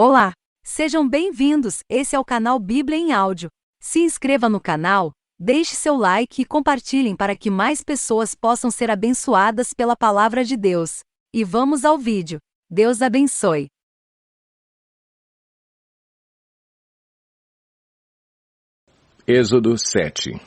Olá! Sejam bem-vindos, esse é o canal Bíblia em Áudio. Se inscreva no canal, deixe seu like e compartilhem para que mais pessoas possam ser abençoadas pela palavra de Deus. E vamos ao vídeo. Deus abençoe. Êxodo 7.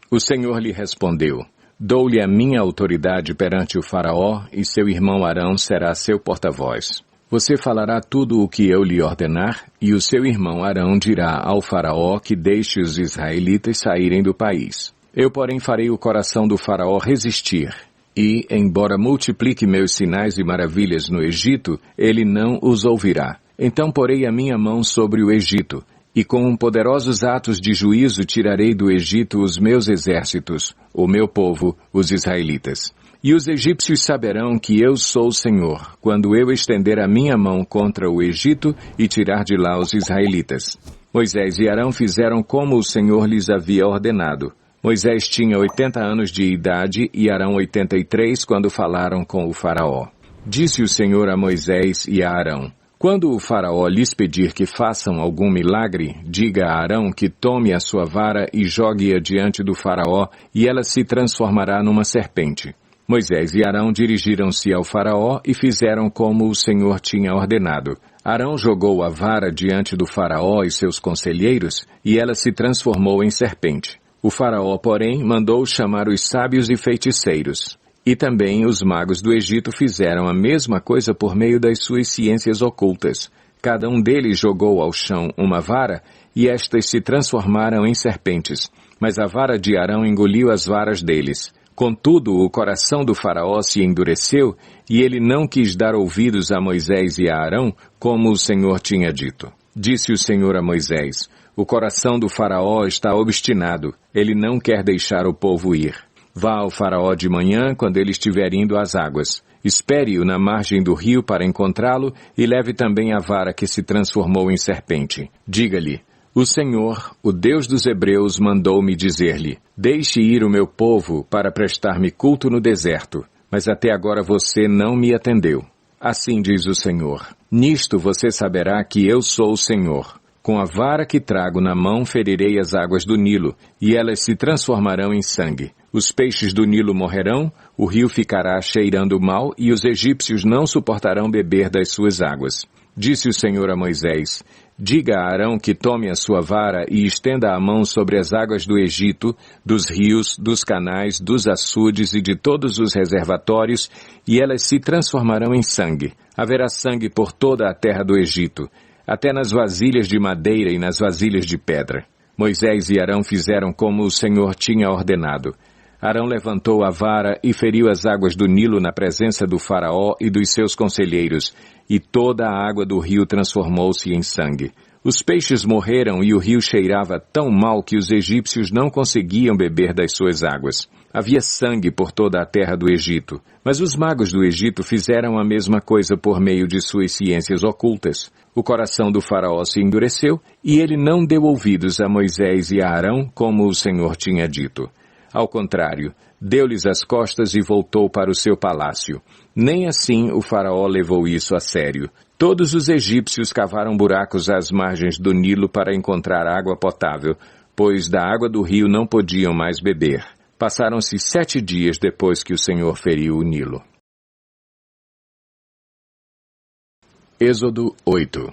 O Senhor lhe respondeu: Dou-lhe a minha autoridade perante o Faraó, e seu irmão Arão será seu porta-voz. Você falará tudo o que eu lhe ordenar, e o seu irmão Arão dirá ao Faraó que deixe os israelitas saírem do país. Eu, porém, farei o coração do Faraó resistir, e, embora multiplique meus sinais e maravilhas no Egito, ele não os ouvirá. Então porei a minha mão sobre o Egito, e com poderosos atos de juízo tirarei do Egito os meus exércitos, o meu povo, os israelitas. E os egípcios saberão que eu sou o Senhor, quando eu estender a minha mão contra o Egito e tirar de lá os israelitas. Moisés e Arão fizeram como o Senhor lhes havia ordenado. Moisés tinha 80 anos de idade e Arão 83 quando falaram com o Faraó. Disse o Senhor a Moisés e a Arão: Quando o Faraó lhes pedir que façam algum milagre, diga a Arão que tome a sua vara e jogue-a diante do Faraó, e ela se transformará numa serpente. Moisés e Arão dirigiram-se ao Faraó e fizeram como o Senhor tinha ordenado. Arão jogou a vara diante do Faraó e seus conselheiros, e ela se transformou em serpente. O Faraó, porém, mandou chamar os sábios e feiticeiros. E também os magos do Egito fizeram a mesma coisa por meio das suas ciências ocultas. Cada um deles jogou ao chão uma vara, e estas se transformaram em serpentes. Mas a vara de Arão engoliu as varas deles. Contudo, o coração do Faraó se endureceu, e ele não quis dar ouvidos a Moisés e a Arão, como o Senhor tinha dito. Disse o Senhor a Moisés: O coração do Faraó está obstinado, ele não quer deixar o povo ir. Vá ao Faraó de manhã, quando ele estiver indo às águas. Espere-o na margem do rio para encontrá-lo, e leve também a vara que se transformou em serpente. Diga-lhe: O Senhor, o Deus dos Hebreus, mandou-me dizer-lhe: Deixe ir o meu povo para prestar-me culto no deserto, mas até agora você não me atendeu. Assim diz o Senhor: Nisto você saberá que eu sou o Senhor. Com a vara que trago na mão ferirei as águas do Nilo, e elas se transformarão em sangue. Os peixes do Nilo morrerão, o rio ficará cheirando mal, e os egípcios não suportarão beber das suas águas. Disse o Senhor a Moisés: Diga a Arão que tome a sua vara e estenda a mão sobre as águas do Egito, dos rios, dos canais, dos açudes e de todos os reservatórios, e elas se transformarão em sangue. Haverá sangue por toda a terra do Egito, até nas vasilhas de madeira e nas vasilhas de pedra. Moisés e Arão fizeram como o Senhor tinha ordenado. Arão levantou a vara e feriu as águas do Nilo na presença do Faraó e dos seus conselheiros, e toda a água do rio transformou-se em sangue. Os peixes morreram e o rio cheirava tão mal que os egípcios não conseguiam beber das suas águas. Havia sangue por toda a terra do Egito, mas os magos do Egito fizeram a mesma coisa por meio de suas ciências ocultas. O coração do Faraó se endureceu e ele não deu ouvidos a Moisés e a Arão como o Senhor tinha dito. Ao contrário, deu-lhes as costas e voltou para o seu palácio. Nem assim o Faraó levou isso a sério. Todos os egípcios cavaram buracos às margens do Nilo para encontrar água potável, pois da água do rio não podiam mais beber. Passaram-se 7 dias depois que o Senhor feriu o Nilo. Êxodo 8.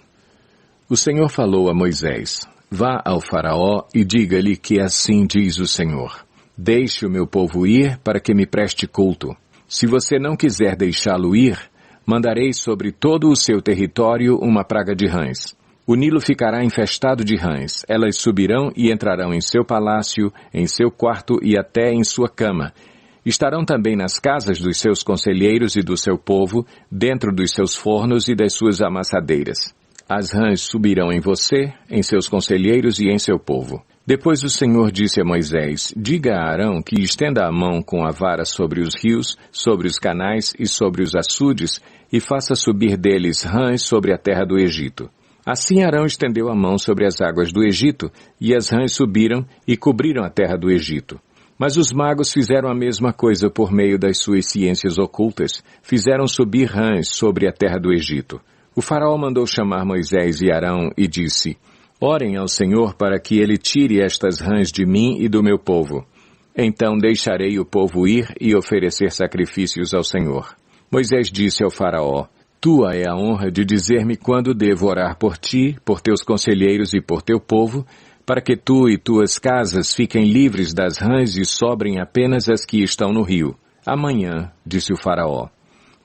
O Senhor falou a Moisés: Vá ao Faraó e diga-lhe que assim diz o Senhor: Deixe o meu povo ir para que me preste culto. Se você não quiser deixá-lo ir, mandarei sobre todo o seu território uma praga de rãs. O Nilo ficará infestado de rãs. Elas subirão e entrarão em seu palácio, em seu quarto e até em sua cama. Estarão também nas casas dos seus conselheiros e do seu povo, dentro dos seus fornos e das suas amassadeiras. As rãs subirão em você, em seus conselheiros e em seu povo. Depois o Senhor disse a Moisés: Diga a Arão que estenda a mão com a vara sobre os rios, sobre os canais e sobre os açudes, e faça subir deles rãs sobre a terra do Egito. Assim Arão estendeu a mão sobre as águas do Egito, e as rãs subiram e cobriram a terra do Egito. Mas os magos fizeram a mesma coisa por meio das suas ciências ocultas, fizeram subir rãs sobre a terra do Egito. O faraó mandou chamar Moisés e Arão e disse: Orem ao Senhor para que ele tire estas rãs de mim e do meu povo. Então deixarei o povo ir e oferecer sacrifícios ao Senhor. Moisés disse ao faraó: Tua é a honra de dizer-me quando devo orar por ti, por teus conselheiros e por teu povo, para que tu e tuas casas fiquem livres das rãs e sobrem apenas as que estão no rio. Amanhã, disse o faraó.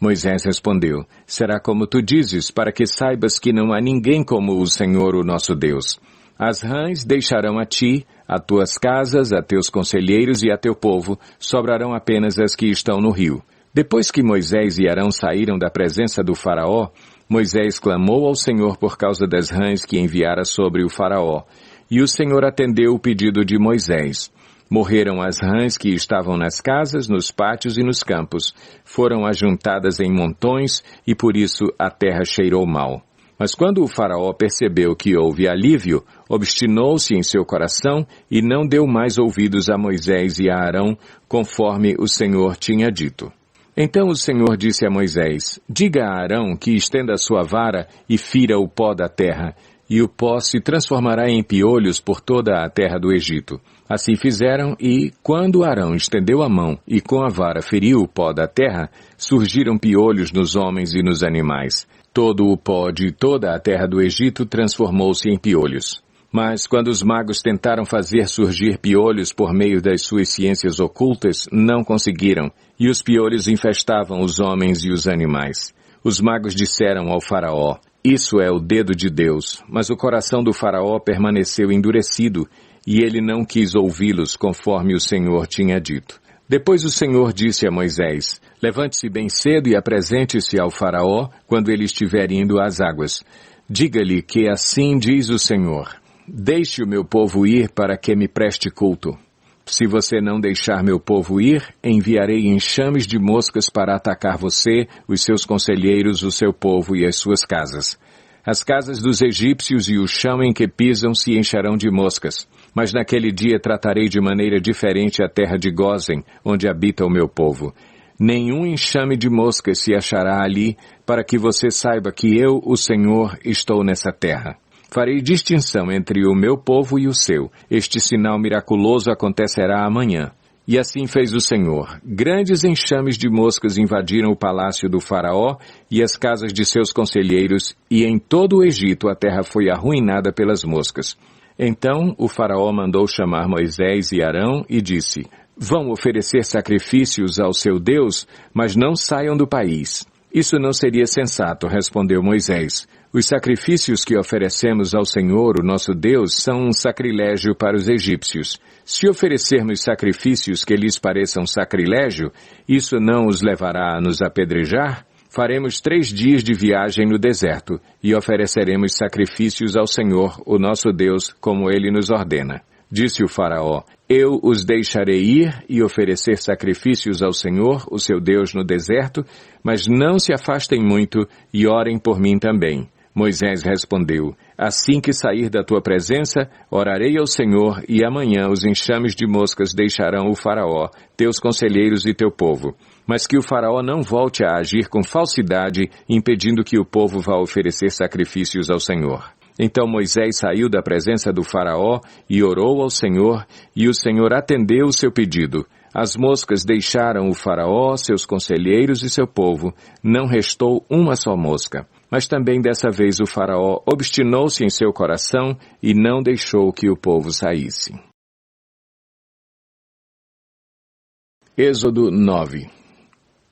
Moisés respondeu: Será como tu dizes, para que saibas que não há ninguém como o Senhor, o nosso Deus. As rãs deixarão a ti, a tuas casas, a teus conselheiros e a teu povo, sobrarão apenas as que estão no rio. Depois que Moisés e Arão saíram da presença do faraó, Moisés clamou ao Senhor por causa das rãs que enviara sobre o faraó. E o Senhor atendeu o pedido de Moisés. Morreram as rãs que estavam nas casas, nos pátios e nos campos. Foram ajuntadas em montões e por isso a terra cheirou mal. Mas quando o faraó percebeu que houve alívio, obstinou-se em seu coração e não deu mais ouvidos a Moisés e a Arão, conforme o Senhor tinha dito. Então o Senhor disse a Moisés: Diga a Arão que estenda a sua vara e fira o pó da terra, e o pó se transformará em piolhos por toda a terra do Egito. Assim fizeram e, quando Arão estendeu a mão e com a vara feriu o pó da terra, surgiram piolhos nos homens e nos animais. Todo o pó de toda a terra do Egito transformou-se em piolhos. Mas quando os magos tentaram fazer surgir piolhos por meio das suas ciências ocultas, não conseguiram, e os piolhos infestavam os homens e os animais. Os magos disseram ao faraó: Isso é o dedo de Deus. Mas o coração do faraó permaneceu endurecido, e ele não quis ouvi-los conforme o Senhor tinha dito. Depois o Senhor disse a Moisés: Levante-se bem cedo e apresente-se ao faraó quando ele estiver indo às águas. Diga-lhe que assim diz o Senhor: Deixe o meu povo ir para que me preste culto. Se você não deixar meu povo ir, enviarei enxames de moscas para atacar você, os seus conselheiros, o seu povo e as suas casas. As casas dos egípcios e o chão em que pisam se encharão de moscas. Mas naquele dia tratarei de maneira diferente a terra de Gósen, onde habita o meu povo. Nenhum enxame de moscas se achará ali, para que você saiba que eu, o Senhor, estou nessa terra. Farei distinção entre o meu povo e o seu. Este sinal miraculoso acontecerá amanhã. E assim fez o Senhor. Grandes enxames de moscas invadiram o palácio do faraó e as casas de seus conselheiros, e em todo o Egito a terra foi arruinada pelas moscas. Então o faraó mandou chamar Moisés e Arão e disse: Vão oferecer sacrifícios ao seu Deus, mas não saiam do país. Isso não seria sensato, respondeu Moisés. Os sacrifícios que oferecemos ao Senhor, o nosso Deus, são um sacrilégio para os egípcios. Se oferecermos sacrifícios que lhes pareçam sacrilégio, isso não os levará a nos apedrejar? Faremos 3 dias de viagem no deserto e ofereceremos sacrifícios ao Senhor, o nosso Deus, como ele nos ordena. Disse o faraó: Eu os deixarei ir e oferecer sacrifícios ao Senhor, o seu Deus, no deserto, mas não se afastem muito e orem por mim também. Moisés respondeu: Assim que sair da tua presença, orarei ao Senhor, e amanhã os enxames de moscas deixarão o faraó, teus conselheiros e teu povo. Mas que o faraó não volte a agir com falsidade, impedindo que o povo vá oferecer sacrifícios ao Senhor. Então Moisés saiu da presença do faraó e orou ao Senhor, e o Senhor atendeu o seu pedido. As moscas deixaram o faraó, seus conselheiros e seu povo. Não restou uma só mosca. Mas também dessa vez o faraó obstinou-se em seu coração e não deixou que o povo saísse. Êxodo 9.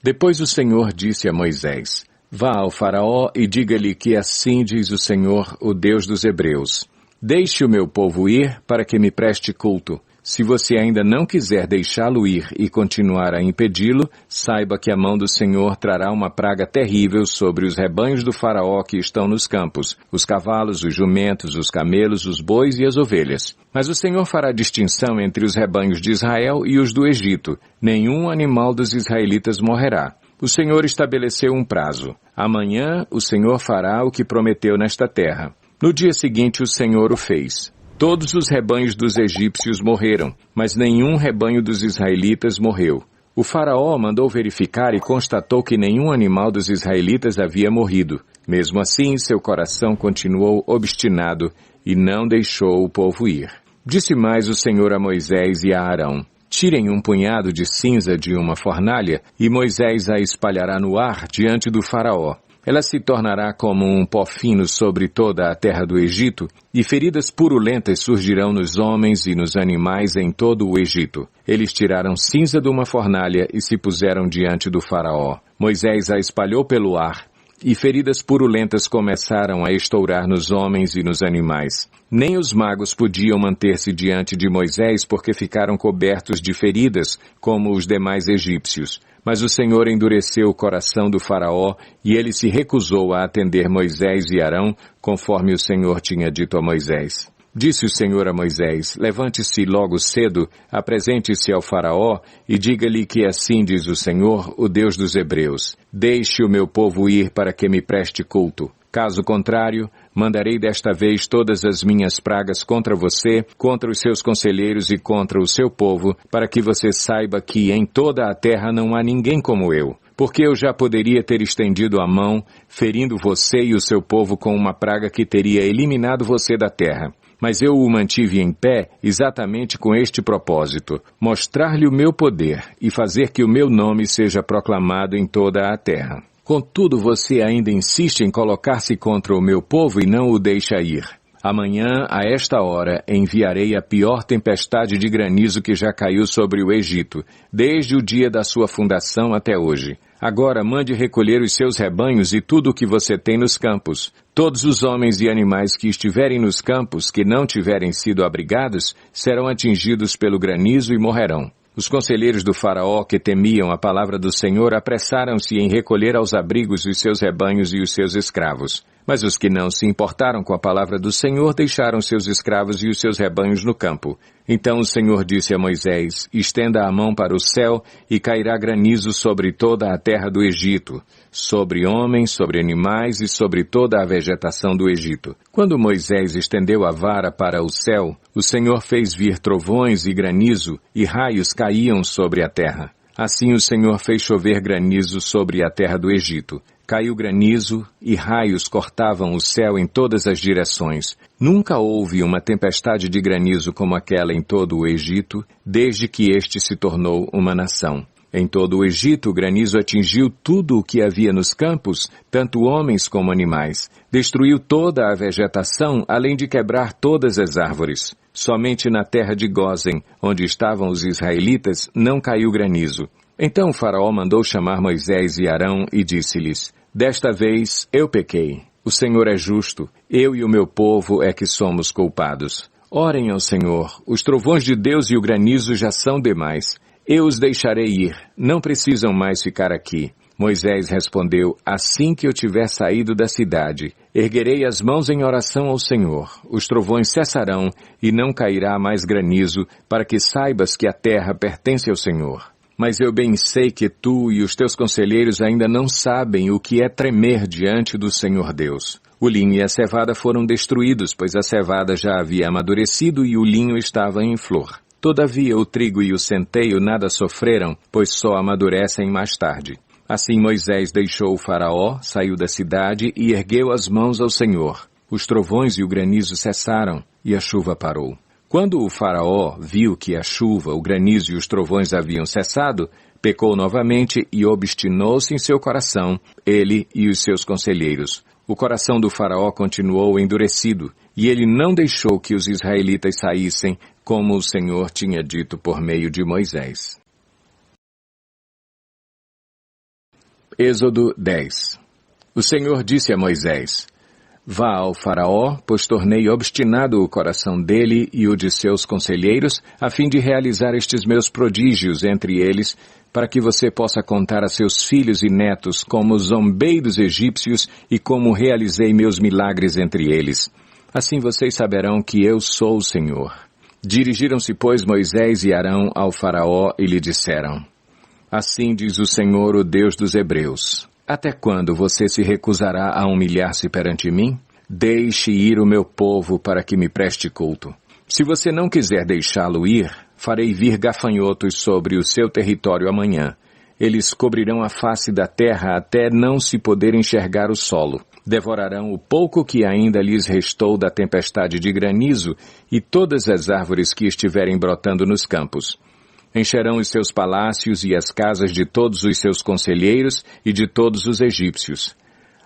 Depois o Senhor disse a Moisés: Vá ao faraó e diga-lhe que assim diz o Senhor, o Deus dos Hebreus: Deixe o meu povo ir para que me preste culto. Se você ainda não quiser deixá-lo ir e continuar a impedi-lo, saiba que a mão do Senhor trará uma praga terrível sobre os rebanhos do faraó que estão nos campos, os cavalos, os jumentos, os camelos, os bois e as ovelhas. Mas o Senhor fará distinção entre os rebanhos de Israel e os do Egito. Nenhum animal dos israelitas morrerá. O Senhor estabeleceu um prazo. Amanhã o Senhor fará o que prometeu nesta terra. No dia seguinte o Senhor o fez. Todos os rebanhos dos egípcios morreram, mas nenhum rebanho dos israelitas morreu. O faraó mandou verificar e constatou que nenhum animal dos israelitas havia morrido, Mesmo assim, seu coração continuou obstinado e não deixou o povo ir. Disse mais o Senhor a Moisés e a Arão: tirem um punhado de cinza de uma fornalha e Moisés a espalhará no ar diante do faraó. Ela se tornará como um pó fino sobre toda a terra do Egito, e feridas purulentas surgirão nos homens e nos animais em todo o Egito. Eles tiraram cinza de uma fornalha e se puseram diante do faraó. Moisés a espalhou pelo ar, e feridas purulentas começaram a estourar nos homens e nos animais. Nem os magos podiam manter-se diante de Moisés porque ficaram cobertos de feridas, como os demais egípcios. Mas o Senhor endureceu o coração do faraó e ele se recusou a atender Moisés e Arão, conforme o Senhor tinha dito a Moisés. Disse o Senhor a Moisés: levante-se logo cedo, apresente-se ao faraó e diga-lhe que assim diz o Senhor, o Deus dos Hebreus: deixe o meu povo ir para que me preste culto. Caso contrário, mandarei desta vez todas as minhas pragas contra você, contra os seus conselheiros e contra o seu povo, para que você saiba que em toda a terra não há ninguém como eu. Porque eu já poderia ter estendido a mão, ferindo você e o seu povo com uma praga que teria eliminado você da terra. Mas eu o mantive em pé exatamente com este propósito: mostrar-lhe o meu poder e fazer que o meu nome seja proclamado em toda a terra. Contudo, você ainda insiste em colocar-se contra o meu povo e não o deixa ir. Amanhã, a esta hora, enviarei a pior tempestade de granizo que já caiu sobre o Egito, desde o dia da sua fundação até hoje. Agora mande recolher os seus rebanhos e tudo o que você tem nos campos. Todos os homens e animais que estiverem nos campos, que não tiverem sido abrigados, serão atingidos pelo granizo e morrerão. Os conselheiros do faraó, que temiam a palavra do Senhor, apressaram-se em recolher aos abrigos os seus rebanhos e os seus escravos. Mas os que não se importaram com a palavra do Senhor deixaram seus escravos e os seus rebanhos no campo. Então o Senhor disse a Moisés: estenda a mão para o céu e cairá granizo sobre toda a terra do Egito, sobre homens, sobre animais e sobre toda a vegetação do Egito. Quando Moisés estendeu a vara para o céu, o Senhor fez vir trovões e granizo, e raios caíam sobre a terra. Assim o Senhor fez chover granizo sobre a terra do Egito. Caiu granizo e raios cortavam o céu em todas as direções. Nunca houve uma tempestade de granizo como aquela em todo o Egito, desde que este se tornou uma nação. Em todo o Egito, o granizo atingiu tudo o que havia nos campos, tanto homens como animais. Destruiu toda a vegetação, além de quebrar todas as árvores. Somente na terra de Gósen, onde estavam os israelitas, não caiu granizo. Então o faraó mandou chamar Moisés e Arão e disse-lhes: desta vez eu pequei. O Senhor é justo, eu e o meu povo é que somos culpados. Orem ao Senhor, os trovões de Deus e o granizo já são demais. Eu os deixarei ir, não precisam mais ficar aqui. Moisés respondeu: assim que eu tiver saído da cidade, erguerei as mãos em oração ao Senhor. Os trovões cessarão e não cairá mais granizo, para que saibas que a terra pertence ao Senhor. Mas eu bem sei que tu e os teus conselheiros ainda não sabem o que é tremer diante do Senhor Deus. O linho e a cevada foram destruídos, pois a cevada já havia amadurecido e o linho estava em flor. Todavia o trigo e o centeio nada sofreram, pois só amadurecem mais tarde. Assim Moisés deixou o faraó, saiu da cidade e ergueu as mãos ao Senhor. Os trovões e o granizo cessaram e a chuva parou. Quando o faraó viu que a chuva, o granizo e os trovões haviam cessado, pecou novamente e obstinou-se em seu coração, ele e os seus conselheiros. O coração do faraó continuou endurecido, e ele não deixou que os israelitas saíssem, como o Senhor tinha dito por meio de Moisés. Êxodo 10. O Senhor disse a Moisés: vá ao faraó, pois tornei obstinado o coração dele e o de seus conselheiros, a fim de realizar estes meus prodígios entre eles, para que você possa contar a seus filhos e netos como zombei dos egípcios e como realizei meus milagres entre eles. Assim vocês saberão que eu sou o Senhor. Dirigiram-se, pois, Moisés e Arão ao faraó e lhe disseram: assim diz o Senhor, o Deus dos Hebreus: até quando você se recusará a humilhar-se perante mim? Deixe ir o meu povo para que me preste culto. Se você não quiser deixá-lo ir, farei vir gafanhotos sobre o seu território amanhã. Eles cobrirão a face da terra até não se poder enxergar o solo. Devorarão o pouco que ainda lhes restou da tempestade de granizo e todas as árvores que estiverem brotando nos campos. Encherão os seus palácios e as casas de todos os seus conselheiros e de todos os egípcios.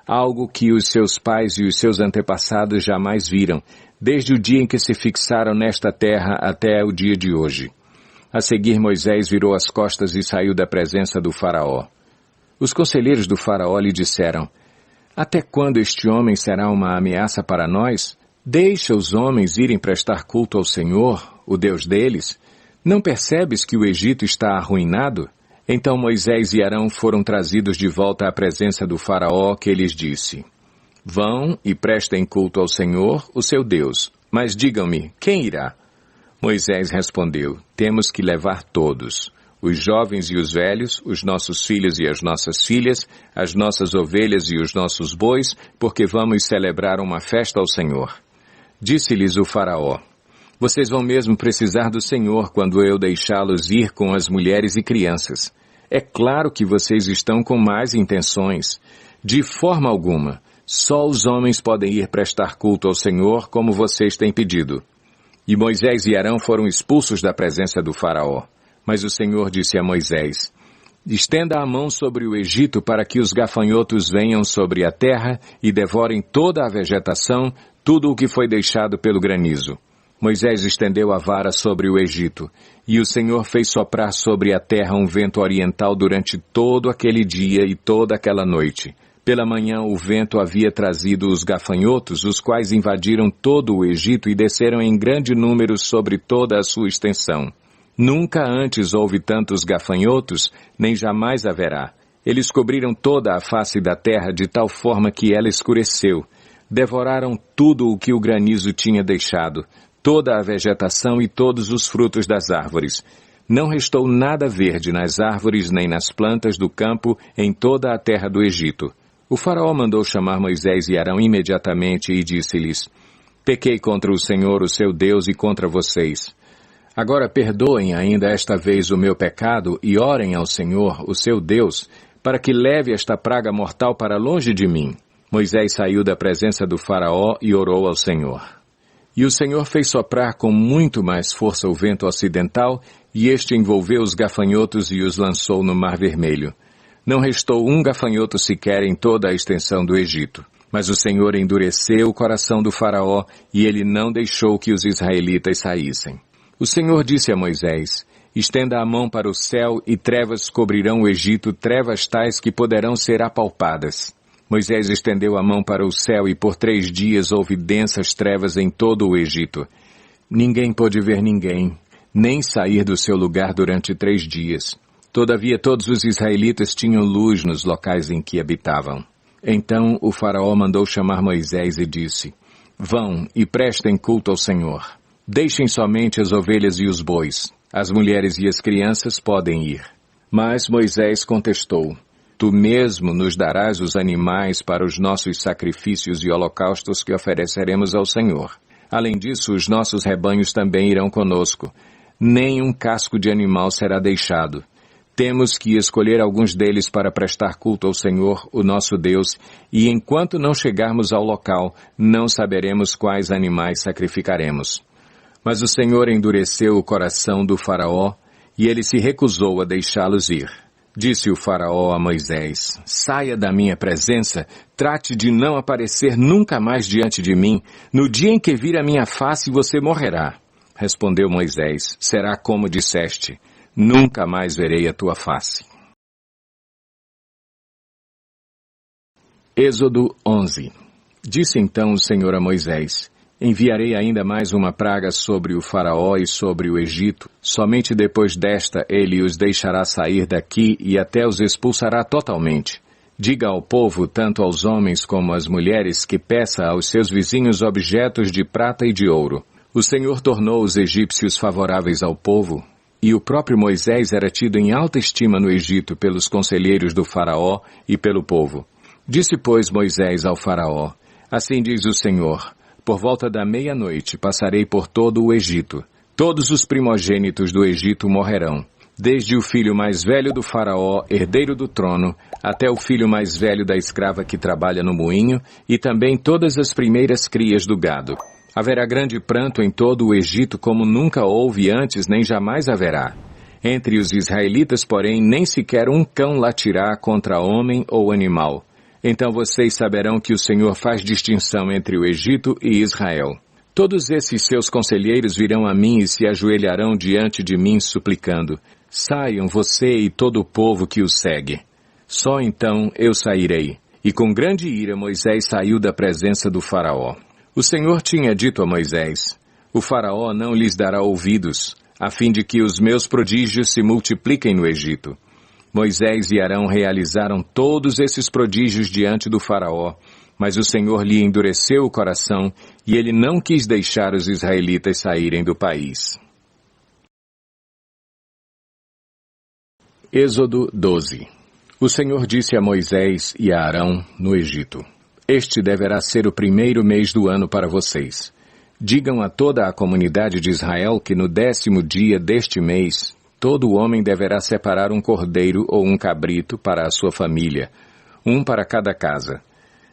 Algo que os seus pais e os seus antepassados jamais viram, desde o dia em que se fixaram nesta terra até o dia de hoje. A seguir, Moisés virou as costas e saiu da presença do faraó. Os conselheiros do faraó lhe disseram: até quando este homem será uma ameaça para nós? Deixa os homens irem prestar culto ao Senhor, o Deus deles. Não percebes que o Egito está arruinado? Então Moisés e Arão foram trazidos de volta à presença do faraó, que lhes disse: vão e prestem culto ao Senhor, o seu Deus. Mas digam-me, quem irá? Moisés respondeu: temos que levar todos, os jovens e os velhos, os nossos filhos e as nossas filhas, as nossas ovelhas e os nossos bois, porque vamos celebrar uma festa ao Senhor. Disse-lhes o faraó: vocês vão mesmo precisar do Senhor quando eu deixá-los ir com as mulheres e crianças. É claro que vocês estão com más intenções. De forma alguma, só os homens podem ir prestar culto ao Senhor como vocês têm pedido. E Moisés e Arão foram expulsos da presença do faraó. Mas o Senhor disse a Moisés: estenda a mão sobre o Egito para que os gafanhotos venham sobre a terra e devorem toda a vegetação, tudo o que foi deixado pelo granizo. Moisés estendeu a vara sobre o Egito, e o Senhor fez soprar sobre a terra um vento oriental durante todo aquele dia e toda aquela noite. Pela manhã o vento havia trazido os gafanhotos, os quais invadiram todo o Egito e desceram em grande número sobre toda a sua extensão. Nunca antes houve tantos gafanhotos, nem jamais haverá. Eles cobriram toda a face da terra de tal forma que ela escureceu. Devoraram tudo o que o granizo tinha deixado, toda a vegetação e todos os frutos das árvores. Não restou nada verde nas árvores nem nas plantas do campo em toda a terra do Egito. O faraó mandou chamar Moisés e Arão imediatamente e disse-lhes: pequei contra o Senhor, o seu Deus, e contra vocês. Agora perdoem ainda esta vez o meu pecado e orem ao Senhor, o seu Deus, para que leve esta praga mortal para longe de mim. Moisés saiu da presença do faraó e orou ao Senhor. E o Senhor fez soprar com muito mais força o vento ocidental, e este envolveu os gafanhotos e os lançou no Mar Vermelho. Não restou um gafanhoto sequer em toda a extensão do Egito. Mas o Senhor endureceu o coração do faraó, e ele não deixou que os israelitas saíssem. O Senhor disse a Moisés: estenda a mão para o céu, e trevas cobrirão o Egito, trevas tais que poderão ser apalpadas. Moisés estendeu a mão para o céu, e por 3 dias houve densas trevas em todo o Egito. Ninguém pôde ver ninguém, nem sair do seu lugar durante 3 dias. Todavia todos os israelitas tinham luz nos locais em que habitavam. Então o faraó mandou chamar Moisés e disse: vão e prestem culto ao Senhor. Deixem somente as ovelhas e os bois. As mulheres e as crianças podem ir. Mas Moisés contestou: tu mesmo nos darás os animais para os nossos sacrifícios e holocaustos que ofereceremos ao Senhor. Além disso, os nossos rebanhos também irão conosco. Nem um casco de animal será deixado. Temos que escolher alguns deles para prestar culto ao Senhor, o nosso Deus, e enquanto não chegarmos ao local, não saberemos quais animais sacrificaremos. Mas o Senhor endureceu o coração do faraó, e ele se recusou a deixá-los ir. Disse o faraó a Moisés: saia da minha presença, trate de não aparecer nunca mais diante de mim. No dia em que vir a minha face, você morrerá. Respondeu Moisés: será como disseste, nunca mais verei a tua face. Êxodo 11. Disse então o Senhor a Moisés: enviarei ainda mais uma praga sobre o faraó e sobre o Egito. Somente depois desta ele os deixará sair daqui e até os expulsará totalmente. Diga ao povo, tanto aos homens como às mulheres, que peça aos seus vizinhos objetos de prata e de ouro. O Senhor tornou os egípcios favoráveis ao povo, e o próprio Moisés era tido em alta estima no Egito pelos conselheiros do faraó e pelo povo. Disse, pois, Moisés ao faraó: assim diz o Senhor: por volta da meia-noite passarei por todo o Egito. Todos os primogênitos do Egito morrerão. desde o filho mais velho do faraó, herdeiro do trono, até o filho mais velho da escrava que trabalha no moinho, e também todas as primeiras crias do gado. Haverá grande pranto em todo o Egito como nunca houve antes, nem jamais haverá. Entre os israelitas, porém, nem sequer um cão latirá contra homem ou animal. Então vocês saberão que o Senhor faz distinção entre o Egito e Israel. Todos esses seus conselheiros virão a mim e se ajoelharão diante de mim suplicando: saiam você e todo o povo que o segue. Só então eu sairei. E com grande ira Moisés saiu da presença do faraó. O Senhor tinha dito a Moisés: o faraó não lhes dará ouvidos, a fim de que os meus prodígios se multipliquem no Egito. Moisés e Arão realizaram todos esses prodígios diante do faraó, mas o Senhor lhe endureceu o coração e ele não quis deixar os israelitas saírem do país. Êxodo 12. O Senhor disse a Moisés e a Arão no Egito: este deverá ser o primeiro mês do ano para vocês. Digam a toda a comunidade de Israel que no 10º dia deste mês, todo homem deverá separar um cordeiro ou um cabrito para a sua família, um para cada casa.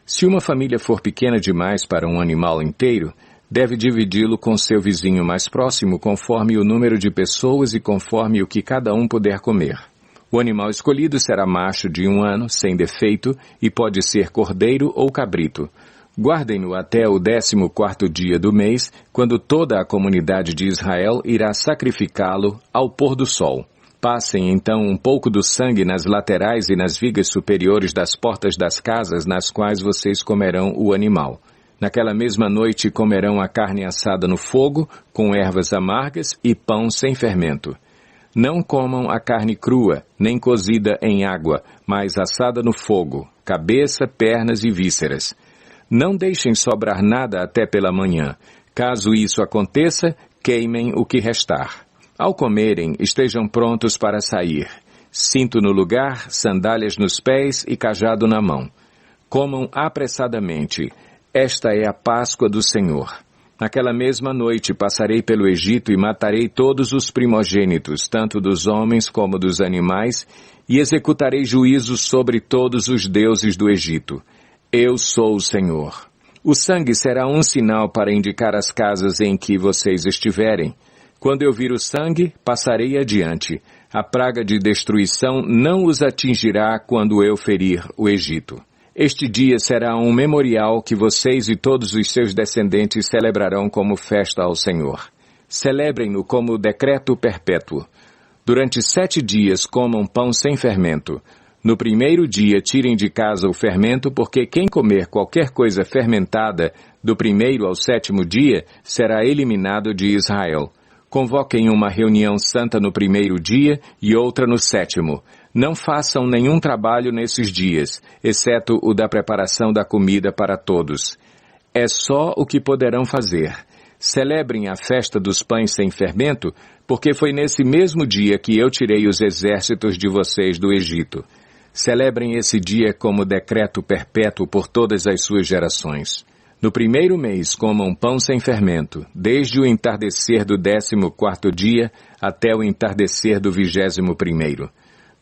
Se uma família for pequena demais para um animal inteiro, deve dividi-lo com seu vizinho mais próximo conforme o número de pessoas e conforme o que cada um puder comer. O animal escolhido será macho de 1 ano, sem defeito, e pode ser cordeiro ou cabrito. Guardem-no até o 14º dia do mês, quando toda a comunidade de Israel irá sacrificá-lo ao pôr do sol. Passem então um pouco do sangue nas laterais e nas vigas superiores das portas das casas nas quais vocês comerão o animal. Naquela mesma noite comerão a carne assada no fogo, com ervas amargas e pão sem fermento. Não comam a carne crua, nem cozida em água, mas assada no fogo, cabeça, pernas e vísceras. Não deixem sobrar nada até pela manhã. Caso isso aconteça, queimem o que restar. Ao comerem, estejam prontos para sair. Cinto no lugar, sandálias nos pés e cajado na mão. Comam apressadamente. Esta é a Páscoa do Senhor. Naquela mesma noite passarei pelo Egito e matarei todos os primogênitos, tanto dos homens como dos animais, e executarei juízo sobre todos os deuses do Egito. Eu sou o Senhor. O sangue será um sinal para indicar as casas em que vocês estiverem. Quando eu vir o sangue, passarei adiante. A praga de destruição não os atingirá quando eu ferir o Egito. Este dia será um memorial que vocês e todos os seus descendentes celebrarão como festa ao Senhor. Celebrem-no como decreto perpétuo. Durante 7 dias comam pão sem fermento. No primeiro dia tirem de casa o fermento, porque quem comer qualquer coisa fermentada do 1º ao 7º dia será eliminado de Israel. Convoquem uma reunião santa no 1º dia e outra no 7º. Não façam nenhum trabalho nesses dias, exceto o da preparação da comida para todos. É só o que poderão fazer. Celebrem a festa dos pães sem fermento, porque foi nesse mesmo dia que eu tirei os exércitos de vocês do Egito. Celebrem esse dia como decreto perpétuo por todas as suas gerações. No 1º mês comam pão sem fermento, desde o entardecer do 14º dia até o entardecer do 21º.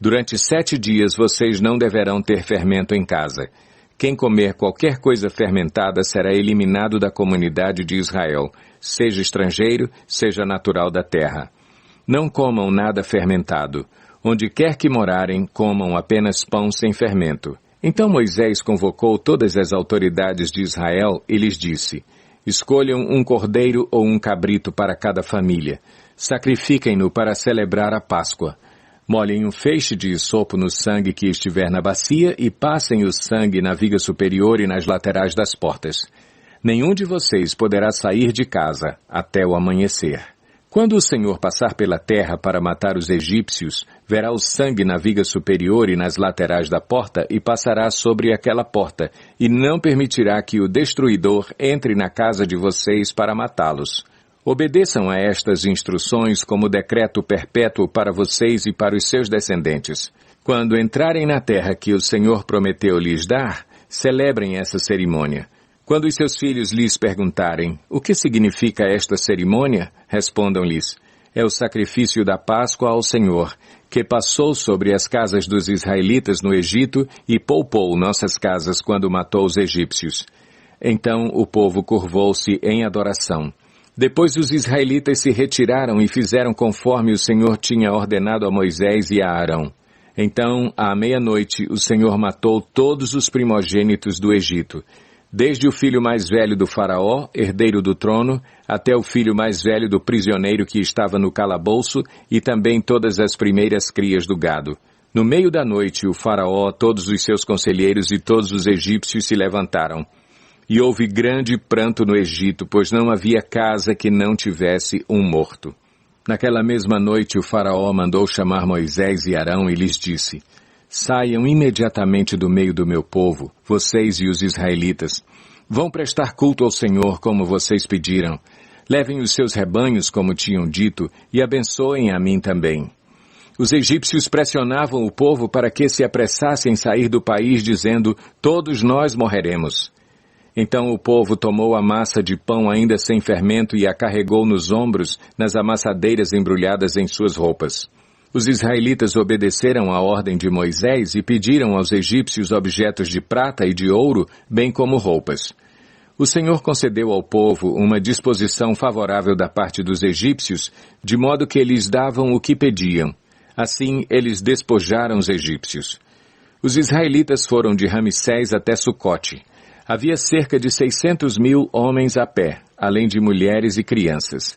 Durante 7 dias vocês não deverão ter fermento em casa. Quem comer qualquer coisa fermentada será eliminado da comunidade de Israel, seja estrangeiro, seja natural da terra. Não comam nada fermentado. Onde quer que morarem, comam apenas pão sem fermento. Então Moisés convocou todas as autoridades de Israel e lhes disse: escolham um cordeiro ou um cabrito para cada família. Sacrifiquem-no para celebrar a Páscoa. Molhem um feixe de isopo no sangue que estiver na bacia e passem o sangue na viga superior e nas laterais das portas. Nenhum de vocês poderá sair de casa até o amanhecer. Quando o Senhor passar pela terra para matar os egípcios, verá o sangue na viga superior e nas laterais da porta e passará sobre aquela porta, e não permitirá que o destruidor entre na casa de vocês para matá-los. Obedeçam a estas instruções como decreto perpétuo para vocês e para os seus descendentes. Quando entrarem na terra que o Senhor prometeu lhes dar, celebrem essa cerimônia. Quando os seus filhos lhes perguntarem: o que significa esta cerimônia? Respondam-lhes: é o sacrifício da Páscoa ao Senhor, que passou sobre as casas dos israelitas no Egito e poupou nossas casas quando matou os egípcios. Então o povo curvou-se em adoração. Depois os israelitas se retiraram e fizeram conforme o Senhor tinha ordenado a Moisés e a Arão. Então, à meia-noite, o Senhor matou todos os primogênitos do Egito, desde o filho mais velho do faraó, herdeiro do trono, até o filho mais velho do prisioneiro que estava no calabouço e também todas as primeiras crias do gado. No meio da noite, o faraó, todos os seus conselheiros e todos os egípcios se levantaram. E houve grande pranto no Egito, pois não havia casa que não tivesse um morto. Naquela mesma noite o faraó mandou chamar Moisés e Arão e lhes disse: Saiam imediatamente do meio do meu povo, vocês e os israelitas. Vão prestar culto ao Senhor como vocês pediram. Levem os seus rebanhos como tinham dito e abençoem a mim também. Os egípcios pressionavam o povo para que se apressasse em sair do país, dizendo: Todos nós morreremos. Então o povo tomou a massa de pão ainda sem fermento e a carregou nos ombros, nas amassadeiras embrulhadas em suas roupas. Os israelitas obedeceram à ordem de Moisés e pediram aos egípcios objetos de prata e de ouro, bem como roupas. O Senhor concedeu ao povo uma disposição favorável da parte dos egípcios, de modo que eles davam o que pediam. Assim, eles despojaram os egípcios. Os israelitas foram de Ramsés até Sucote. Havia cerca de 600.000 homens a pé, além de mulheres e crianças.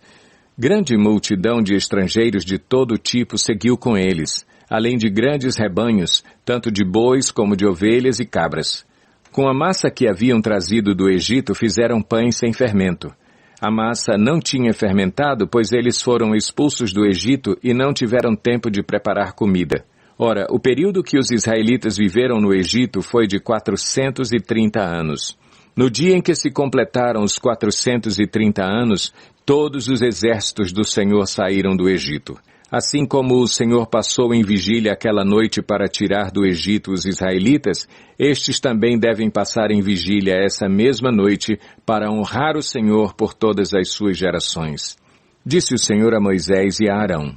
Grande multidão de estrangeiros de todo tipo seguiu com eles, além de grandes rebanhos, tanto de bois como de ovelhas e cabras. Com a massa que haviam trazido do Egito, fizeram pães sem fermento. A massa não tinha fermentado, pois eles foram expulsos do Egito e não tiveram tempo de preparar comida. Ora, o período que os israelitas viveram no Egito foi de 430 anos. No dia em que se completaram os 430 anos, todos os exércitos do Senhor saíram do Egito. Assim como o Senhor passou em vigília aquela noite para tirar do Egito os israelitas, estes também devem passar em vigília essa mesma noite para honrar o Senhor por todas as suas gerações. Disse o Senhor a Moisés e a Arão: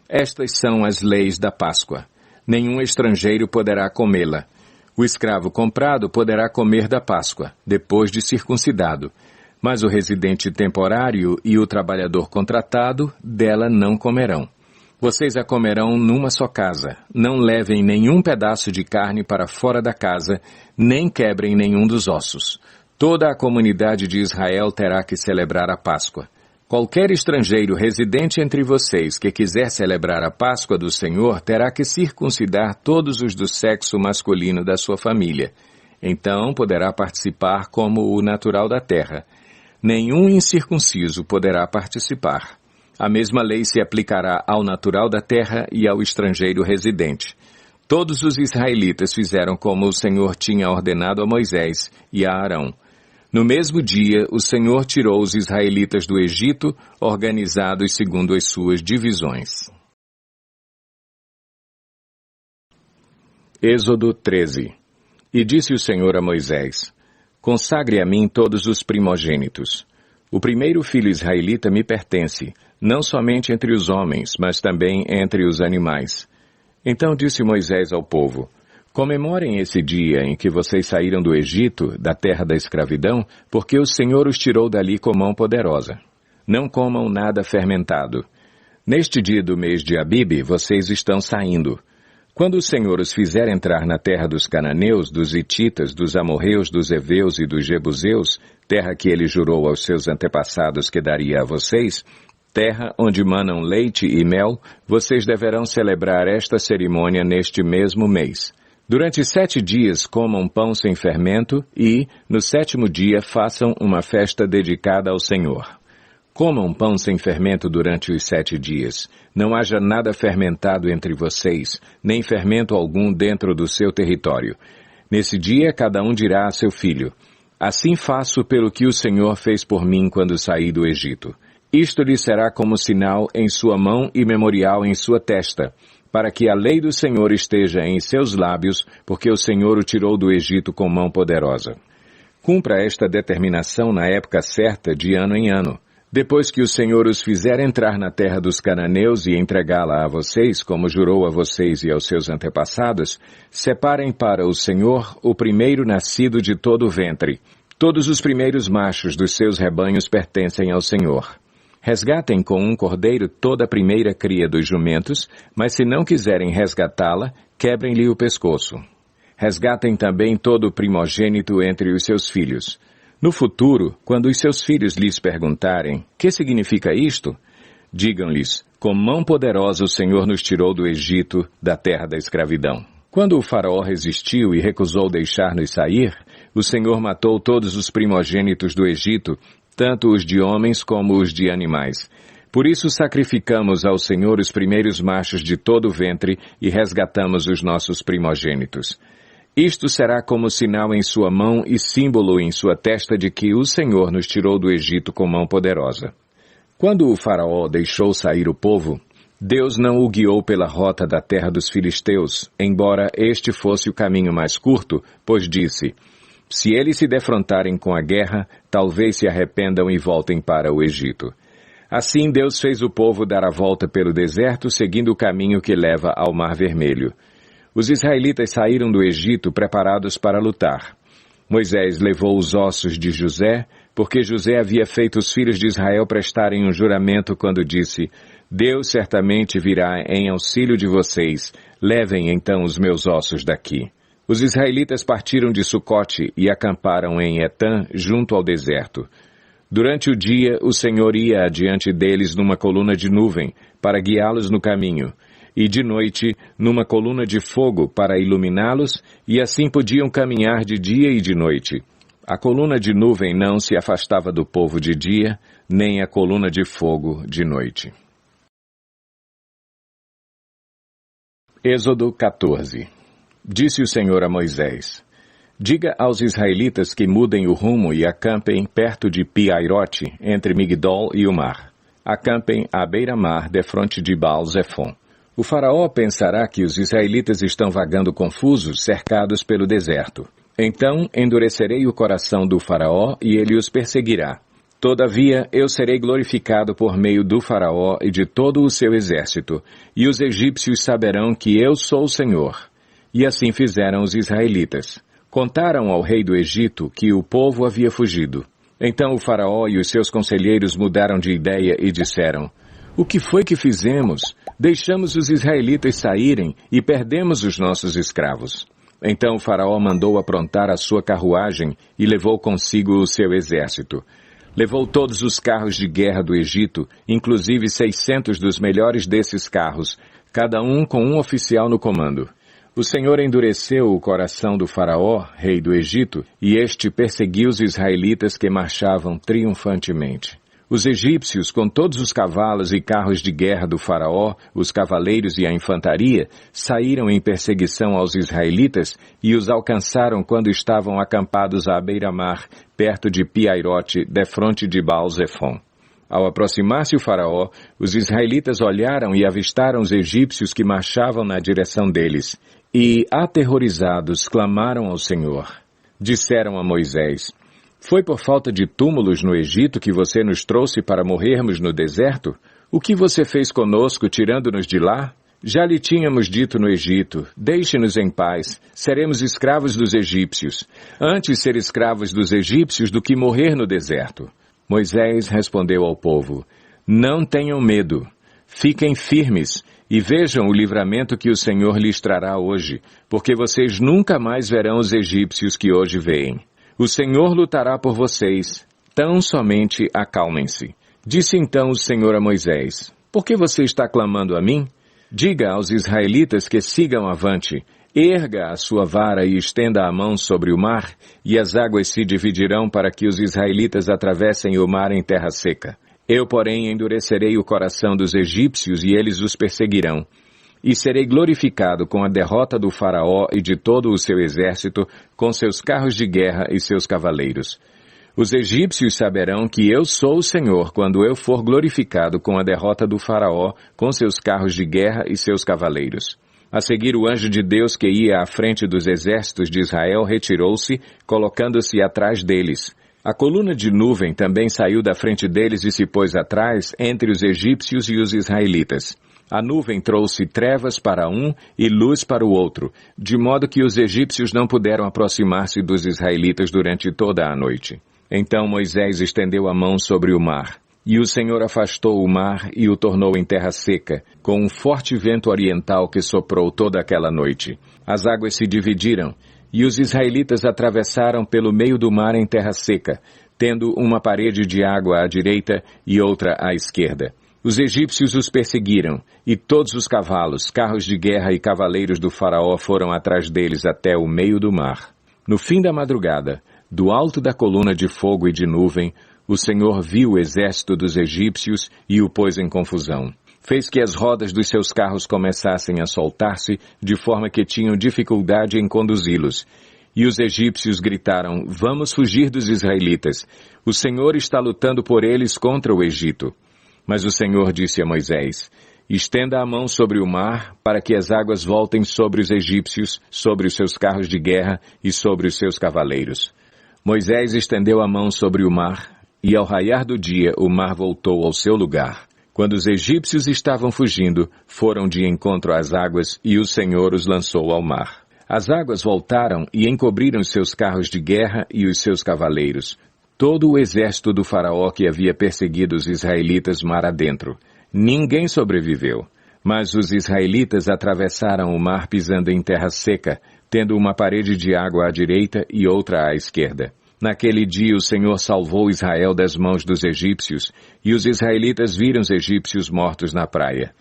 Estas são as leis da Páscoa. Nenhum estrangeiro poderá comê-la. O escravo comprado poderá comer da Páscoa, depois de circuncidado, mas o residente temporário e o trabalhador contratado dela não comerão. Vocês a comerão numa só casa. Não levem nenhum pedaço de carne para fora da casa, nem quebrem nenhum dos ossos. Toda a comunidade de Israel terá que celebrar a Páscoa. Qualquer estrangeiro residente entre vocês que quiser celebrar a Páscoa do Senhor terá que circuncidar todos os do sexo masculino da sua família. Então poderá participar como o natural da terra. Nenhum incircunciso poderá participar. A mesma lei se aplicará ao natural da terra e ao estrangeiro residente. Todos os israelitas fizeram como o Senhor tinha ordenado a Moisés e a Arão. No mesmo dia, o Senhor tirou os israelitas do Egito, organizados segundo as suas divisões. Êxodo 13. E disse o Senhor a Moisés: Consagre a mim todos os primogênitos. O primeiro filho israelita me pertence, não somente entre os homens, mas também entre os animais. Então disse Moisés ao povo: Comemorem esse dia em que vocês saíram do Egito, da terra da escravidão, porque o Senhor os tirou dali com mão poderosa. Não comam nada fermentado. Neste dia do mês de Abibe, vocês estão saindo. Quando o Senhor os fizer entrar na terra dos cananeus, dos hititas, dos amorreus, dos heveus e dos jebuseus, terra que ele jurou aos seus antepassados que daria a vocês, terra onde manam leite e mel, vocês deverão celebrar esta cerimônia neste mesmo mês. Durante 7 dias comam pão sem fermento e, no 7º dia, façam uma festa dedicada ao Senhor. Comam pão sem fermento durante os 7 dias. Não haja nada fermentado entre vocês, nem fermento algum dentro do seu território. Nesse dia, cada um dirá a seu filho: Assim faço pelo que o Senhor fez por mim quando saí do Egito. Isto lhe será como sinal em sua mão e memorial em sua testa, para que a lei do Senhor esteja em seus lábios, porque o Senhor o tirou do Egito com mão poderosa. Cumpra esta determinação na época certa, de ano em ano. Depois que o Senhor os fizer entrar na terra dos cananeus e entregá-la a vocês, como jurou a vocês e aos seus antepassados, separem para o Senhor o primeiro nascido de todo o ventre. Todos os primeiros machos dos seus rebanhos pertencem ao Senhor. Resgatem com um cordeiro toda a primeira cria dos jumentos, mas se não quiserem resgatá-la, quebrem-lhe o pescoço. Resgatem também todo o primogênito entre os seus filhos. No futuro, quando os seus filhos lhes perguntarem, que significa isto? Digam-lhes, com mão poderosa o Senhor nos tirou do Egito, da terra da escravidão. Quando o faraó resistiu e recusou deixar-nos sair, o Senhor matou todos os primogênitos do Egito, tanto os de homens como os de animais. Por isso sacrificamos ao Senhor os primeiros machos de todo o ventre e resgatamos os nossos primogênitos. Isto será como sinal em sua mão e símbolo em sua testa de que o Senhor nos tirou do Egito com mão poderosa. Quando o faraó deixou sair o povo, Deus não o guiou pela rota da terra dos filisteus, embora este fosse o caminho mais curto, pois disse, se eles se defrontarem com a guerra, talvez se arrependam e voltem para o Egito. Assim Deus fez o povo dar a volta pelo deserto, seguindo o caminho que leva ao Mar Vermelho. Os israelitas saíram do Egito preparados para lutar. Moisés levou os ossos de José, porque José havia feito os filhos de Israel prestarem um juramento quando disse, Deus certamente virá em auxílio de vocês, levem então os meus ossos daqui. Os israelitas partiram de Sucote e acamparam em Etã, junto ao deserto. Durante o dia, o Senhor ia adiante deles numa coluna de nuvem, para guiá-los no caminho, e de noite numa coluna de fogo para iluminá-los, e assim podiam caminhar de dia e de noite. A coluna de nuvem não se afastava do povo de dia, nem a coluna de fogo de noite. Êxodo 14. Disse o Senhor a Moisés, diga aos israelitas que mudem o rumo e acampem perto de Pi-Hairote, entre Migdol e o mar. Acampem à beira-mar, defronte de Baal-Zefon. O faraó pensará que os israelitas estão vagando confusos, cercados pelo deserto. Então endurecerei o coração do faraó e ele os perseguirá. Todavia eu serei glorificado por meio do faraó e de todo o seu exército, e os egípcios saberão que eu sou o Senhor. E assim fizeram os israelitas. Contaram ao rei do Egito que o povo havia fugido. Então o faraó e os seus conselheiros mudaram de ideia e disseram, o que foi que fizemos? Deixamos os israelitas saírem e perdemos os nossos escravos. Então o faraó mandou aprontar a sua carruagem e levou consigo o seu exército. Levou todos os carros de guerra do Egito, inclusive 600 dos melhores desses carros, cada um com um oficial no comando. O Senhor endureceu o coração do faraó, rei do Egito, e este perseguiu os israelitas que marchavam triunfantemente. Os egípcios, com todos os cavalos e carros de guerra do faraó, os cavaleiros e a infantaria, saíram em perseguição aos israelitas e os alcançaram quando estavam acampados à beira-mar, perto de Pi-Hairote, defronte de Baal-Zefon. Ao aproximar-se o faraó, os israelitas olharam e avistaram os egípcios que marchavam na direção deles, e, aterrorizados, clamaram ao Senhor. Disseram a Moisés, foi por falta de túmulos no Egito que você nos trouxe para morrermos no deserto? O que você fez conosco, tirando-nos de lá? Já lhe tínhamos dito no Egito, deixe-nos em paz, seremos escravos dos egípcios. Antes ser escravos dos egípcios do que morrer no deserto. Moisés respondeu ao povo, não tenham medo, fiquem firmes e vejam o livramento que o Senhor lhes trará hoje, porque vocês nunca mais verão os egípcios que hoje veem. O Senhor lutará por vocês, tão somente acalmem-se. Disse então o Senhor a Moisés, por que você está clamando a mim? Diga aos israelitas que sigam avante, erga a sua vara e estenda a mão sobre o mar, e as águas se dividirão para que os israelitas atravessem o mar em terra seca. Eu, porém, endurecerei o coração dos egípcios e eles os perseguirão. E serei glorificado com a derrota do faraó e de todo o seu exército, com seus carros de guerra e seus cavaleiros. Os egípcios saberão que eu sou o Senhor quando eu for glorificado com a derrota do faraó, com seus carros de guerra e seus cavaleiros. A seguir, o anjo de Deus que ia à frente dos exércitos de Israel retirou-se, colocando-se atrás deles. A coluna de nuvem também saiu da frente deles e se pôs atrás, entre os egípcios e os israelitas. A nuvem trouxe trevas para um e luz para o outro, de modo que os egípcios não puderam aproximar-se dos israelitas durante toda a noite. Então Moisés estendeu a mão sobre o mar, e o Senhor afastou o mar e o tornou em terra seca, com um forte vento oriental que soprou toda aquela noite. As águas se dividiram, e os israelitas atravessaram pelo meio do mar em terra seca, tendo uma parede de água à direita e outra à esquerda. Os egípcios os perseguiram, e todos os cavalos, carros de guerra e cavaleiros do faraó foram atrás deles até o meio do mar. No fim da madrugada, do alto da coluna de fogo e de nuvem, o Senhor viu o exército dos egípcios e o pôs em confusão. Fez que as rodas dos seus carros começassem a soltar-se, de forma que tinham dificuldade em conduzi-los. E os egípcios gritaram: "Vamos fugir dos israelitas. O Senhor está lutando por eles contra o Egito." Mas o Senhor disse a Moisés: "Estenda a mão sobre o mar, para que as águas voltem sobre os egípcios, sobre os seus carros de guerra e sobre os seus cavaleiros." Moisés estendeu a mão sobre o mar, e ao raiar do dia o mar voltou ao seu lugar. Quando os egípcios estavam fugindo, foram de encontro às águas, e o Senhor os lançou ao mar. As águas voltaram e encobriram os seus carros de guerra e os seus cavaleiros, todo o exército do faraó que havia perseguido os israelitas mar adentro. Ninguém sobreviveu, mas os israelitas atravessaram o mar pisando em terra seca, tendo uma parede de água à direita e outra à esquerda. Naquele dia o Senhor salvou Israel das mãos dos egípcios, e os israelitas viram os egípcios mortos na praia.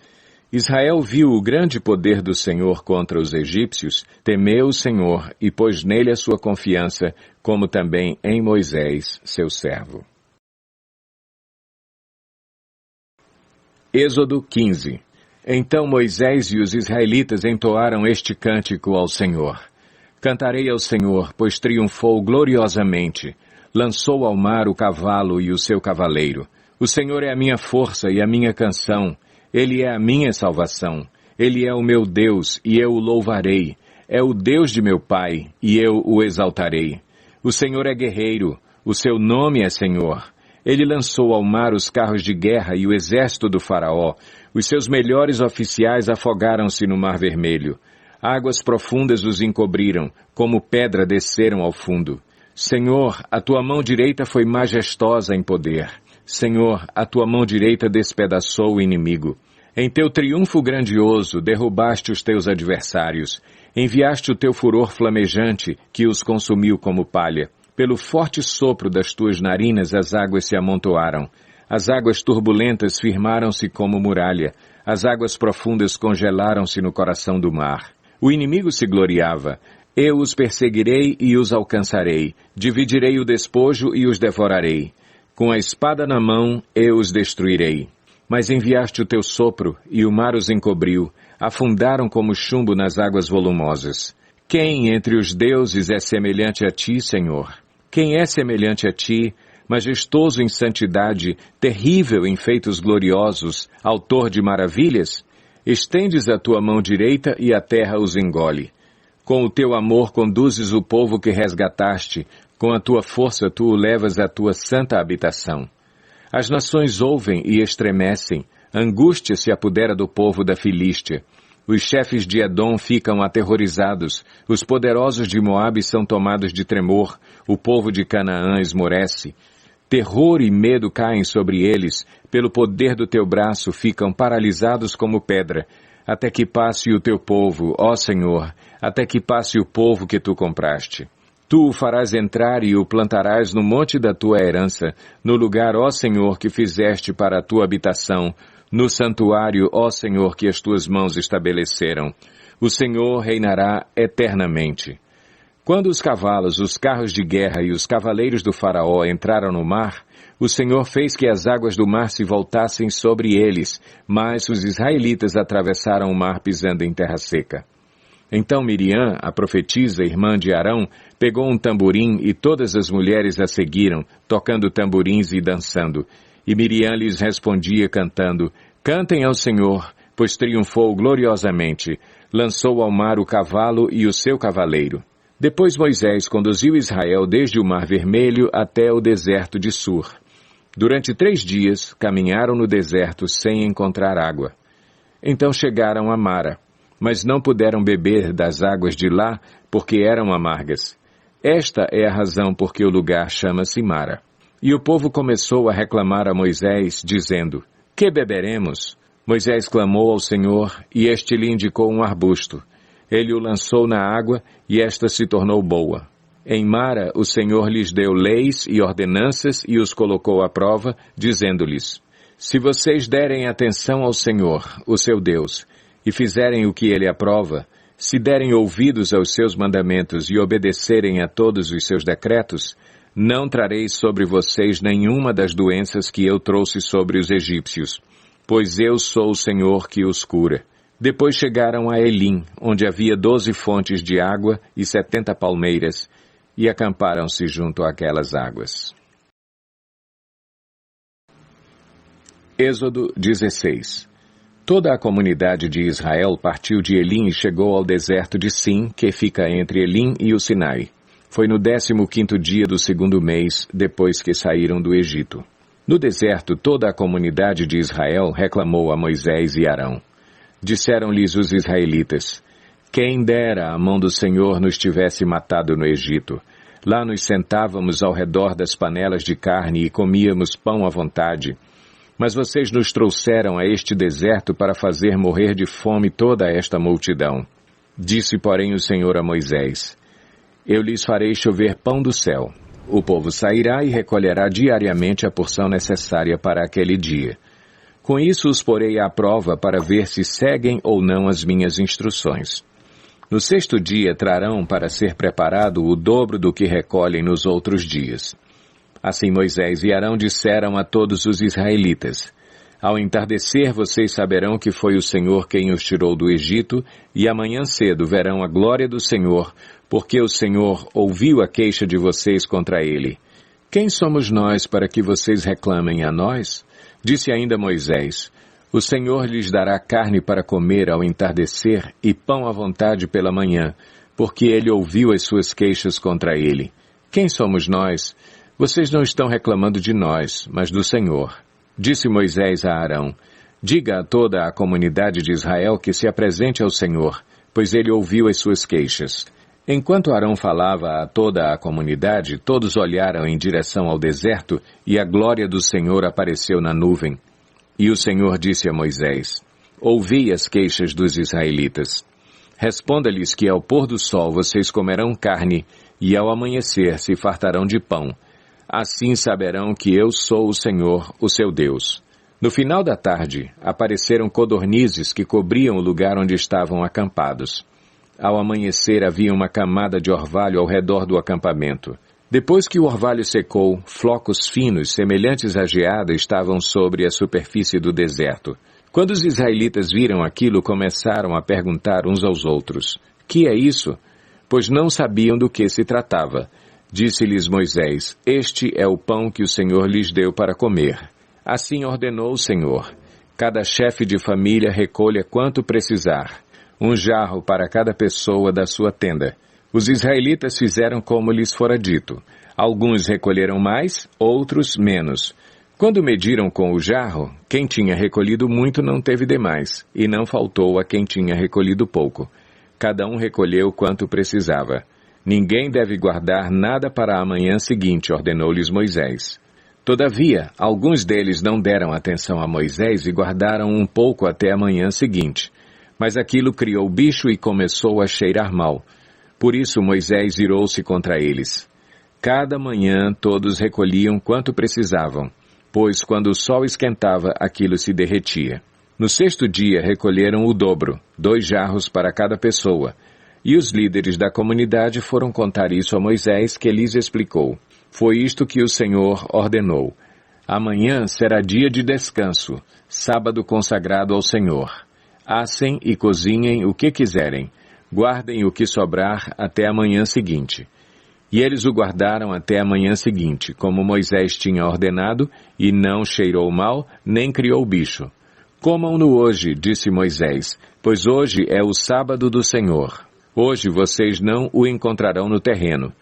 Israel viu o grande poder do Senhor contra os egípcios, temeu o Senhor e pôs nele a sua confiança, como também em Moisés, seu servo. Êxodo 15. Então Moisés e os israelitas entoaram este cântico ao Senhor. Cantarei ao Senhor, pois triunfou gloriosamente. Lançou ao mar o cavalo e o seu cavaleiro. O Senhor é a minha força e a minha canção. Ele é a minha salvação. Ele é o meu Deus, e eu o louvarei. É o Deus de meu pai, e eu o exaltarei. O Senhor é guerreiro. O seu nome é Senhor. Ele lançou ao mar os carros de guerra e o exército do faraó. Os seus melhores oficiais afogaram-se no mar vermelho. Águas profundas os encobriram, como pedra desceram ao fundo. Senhor, a tua mão direita foi majestosa em poder. Senhor, a tua mão direita despedaçou o inimigo. Em teu triunfo grandioso derrubaste os teus adversários. Enviaste o teu furor flamejante, que os consumiu como palha. Pelo forte sopro das tuas narinas as águas se amontoaram. As águas turbulentas firmaram-se como muralha. As águas profundas congelaram-se no coração do mar. O inimigo se gloriava. Eu os perseguirei e os alcançarei. Dividirei o despojo e os devorarei. Com a espada na mão, eu os destruirei. Mas enviaste o teu sopro, e o mar os encobriu. Afundaram como chumbo nas águas volumosas. Quem entre os deuses é semelhante a ti, Senhor? Quem é semelhante a ti, majestoso em santidade, terrível em feitos gloriosos, autor de maravilhas? Estendes a tua mão direita e a terra os engole. Com o teu amor conduzes o povo que resgataste, com a tua força tu o levas à tua santa habitação. As nações ouvem e estremecem, angústia se apodera do povo da Filístia. Os chefes de Edom ficam aterrorizados, os poderosos de Moabe são tomados de tremor, o povo de Canaã esmorece. Terror e medo caem sobre eles, pelo poder do teu braço ficam paralisados como pedra, até que passe o teu povo, ó Senhor, até que passe o povo que tu compraste. Tu o farás entrar e o plantarás no monte da tua herança, no lugar, ó Senhor, que fizeste para a tua habitação, no santuário, ó Senhor, que as tuas mãos estabeleceram. O Senhor reinará eternamente. Quando os cavalos, os carros de guerra e os cavaleiros do faraó entraram no mar, o Senhor fez que as águas do mar se voltassem sobre eles, mas os israelitas atravessaram o mar pisando em terra seca. Então Miriam, a profetisa, irmã de Arão, pegou um tamborim e todas as mulheres a seguiram, tocando tamborins e dançando. E Miriam lhes respondia cantando: Cantem ao Senhor, pois triunfou gloriosamente. Lançou ao mar o cavalo e o seu cavaleiro. Depois Moisés conduziu Israel desde o Mar Vermelho até o deserto de Sur. Durante 3 dias, caminharam no deserto sem encontrar água. Então chegaram a Mara, mas não puderam beber das águas de lá, porque eram amargas. Esta é a razão por que o lugar chama-se Mara. E o povo começou a reclamar a Moisés, dizendo: Que beberemos? Moisés clamou ao Senhor, e este lhe indicou um arbusto. Ele o lançou na água, e esta se tornou boa. Em Mara, o Senhor lhes deu leis e ordenanças e os colocou à prova, dizendo-lhes: Se vocês derem atenção ao Senhor, o seu Deus, e fizerem o que ele aprova, se derem ouvidos aos seus mandamentos e obedecerem a todos os seus decretos, não trareis sobre vocês nenhuma das doenças que eu trouxe sobre os egípcios, pois eu sou o Senhor que os cura. Depois chegaram a Elim, onde havia 12 fontes de água e 70 palmeiras, e acamparam-se junto àquelas águas. Êxodo 16. Toda a comunidade de Israel partiu de Elim e chegou ao deserto de Sim, que fica entre Elim e o Sinai. Foi no 15º dia do 2º mês, depois que saíram do Egito. No deserto, toda a comunidade de Israel reclamou a Moisés e Arão. Disseram-lhes os israelitas: Quem dera a mão do Senhor nos tivesse matado no Egito. Lá nos sentávamos ao redor das panelas de carne e comíamos pão à vontade. Mas vocês nos trouxeram a este deserto para fazer morrer de fome toda esta multidão. Disse, porém, o Senhor a Moisés: Eu lhes farei chover pão do céu. O povo sairá e recolherá diariamente a porção necessária para aquele dia. Com isso os porei à prova para ver se seguem ou não as minhas instruções. No 6º dia trarão para ser preparado o dobro do que recolhem nos outros dias. Assim Moisés e Arão disseram a todos os israelitas: Ao entardecer vocês saberão que foi o Senhor quem os tirou do Egito, e amanhã cedo verão a glória do Senhor, porque o Senhor ouviu a queixa de vocês contra ele. Quem somos nós para que vocês reclamem a nós? Disse ainda Moisés: O Senhor lhes dará carne para comer ao entardecer e pão à vontade pela manhã, porque ele ouviu as suas queixas contra ele. Quem somos nós? Vocês não estão reclamando de nós, mas do Senhor. Disse Moisés a Arão: Diga a toda a comunidade de Israel que se apresente ao Senhor, pois ele ouviu as suas queixas. Enquanto Arão falava a toda a comunidade, todos olharam em direção ao deserto, e a glória do Senhor apareceu na nuvem. E o Senhor disse a Moisés: Ouvi as queixas dos israelitas. Responda-lhes que ao pôr do sol vocês comerão carne, e ao amanhecer se fartarão de pão. Assim saberão que eu sou o Senhor, o seu Deus. No final da tarde, apareceram codornizes que cobriam o lugar onde estavam acampados. Ao amanhecer havia uma camada de orvalho ao redor do acampamento. Depois que o orvalho secou, flocos finos, semelhantes à geada, estavam sobre a superfície do deserto. Quando os israelitas viram aquilo, começaram a perguntar uns aos outros: Que é isso? Pois não sabiam do que se tratava. Disse-lhes Moisés: Este é o pão que o Senhor lhes deu para comer. Assim ordenou o Senhor: Cada chefe de família recolha quanto precisar, 1 jarro para cada pessoa da sua tenda. Os israelitas fizeram como lhes fora dito. Alguns recolheram mais, outros menos. Quando mediram com o jarro, quem tinha recolhido muito não teve demais, e não faltou a quem tinha recolhido pouco. Cada um recolheu quanto precisava. Ninguém deve guardar nada para a manhã seguinte, ordenou-lhes Moisés. Todavia, alguns deles não deram atenção a Moisés e guardaram um pouco até a manhã seguinte. Mas aquilo criou bicho e começou a cheirar mal. Por isso Moisés irou-se contra eles. Cada manhã todos recolhiam quanto precisavam, pois quando o sol esquentava, aquilo se derretia. No 6º dia recolheram o dobro, 2 jarros para cada pessoa. E os líderes da comunidade foram contar isso a Moisés, que lhes explicou: Foi isto que o Senhor ordenou. Amanhã será dia de descanso, sábado consagrado ao Senhor. Assem e cozinhem o que quiserem. Guardem o que sobrar até a manhã seguinte. E eles o guardaram até a manhã seguinte, como Moisés tinha ordenado, e não cheirou mal, nem criou bicho. Comam-no hoje, disse Moisés, pois hoje é o sábado do Senhor. Hoje vocês não o encontrarão no terreno.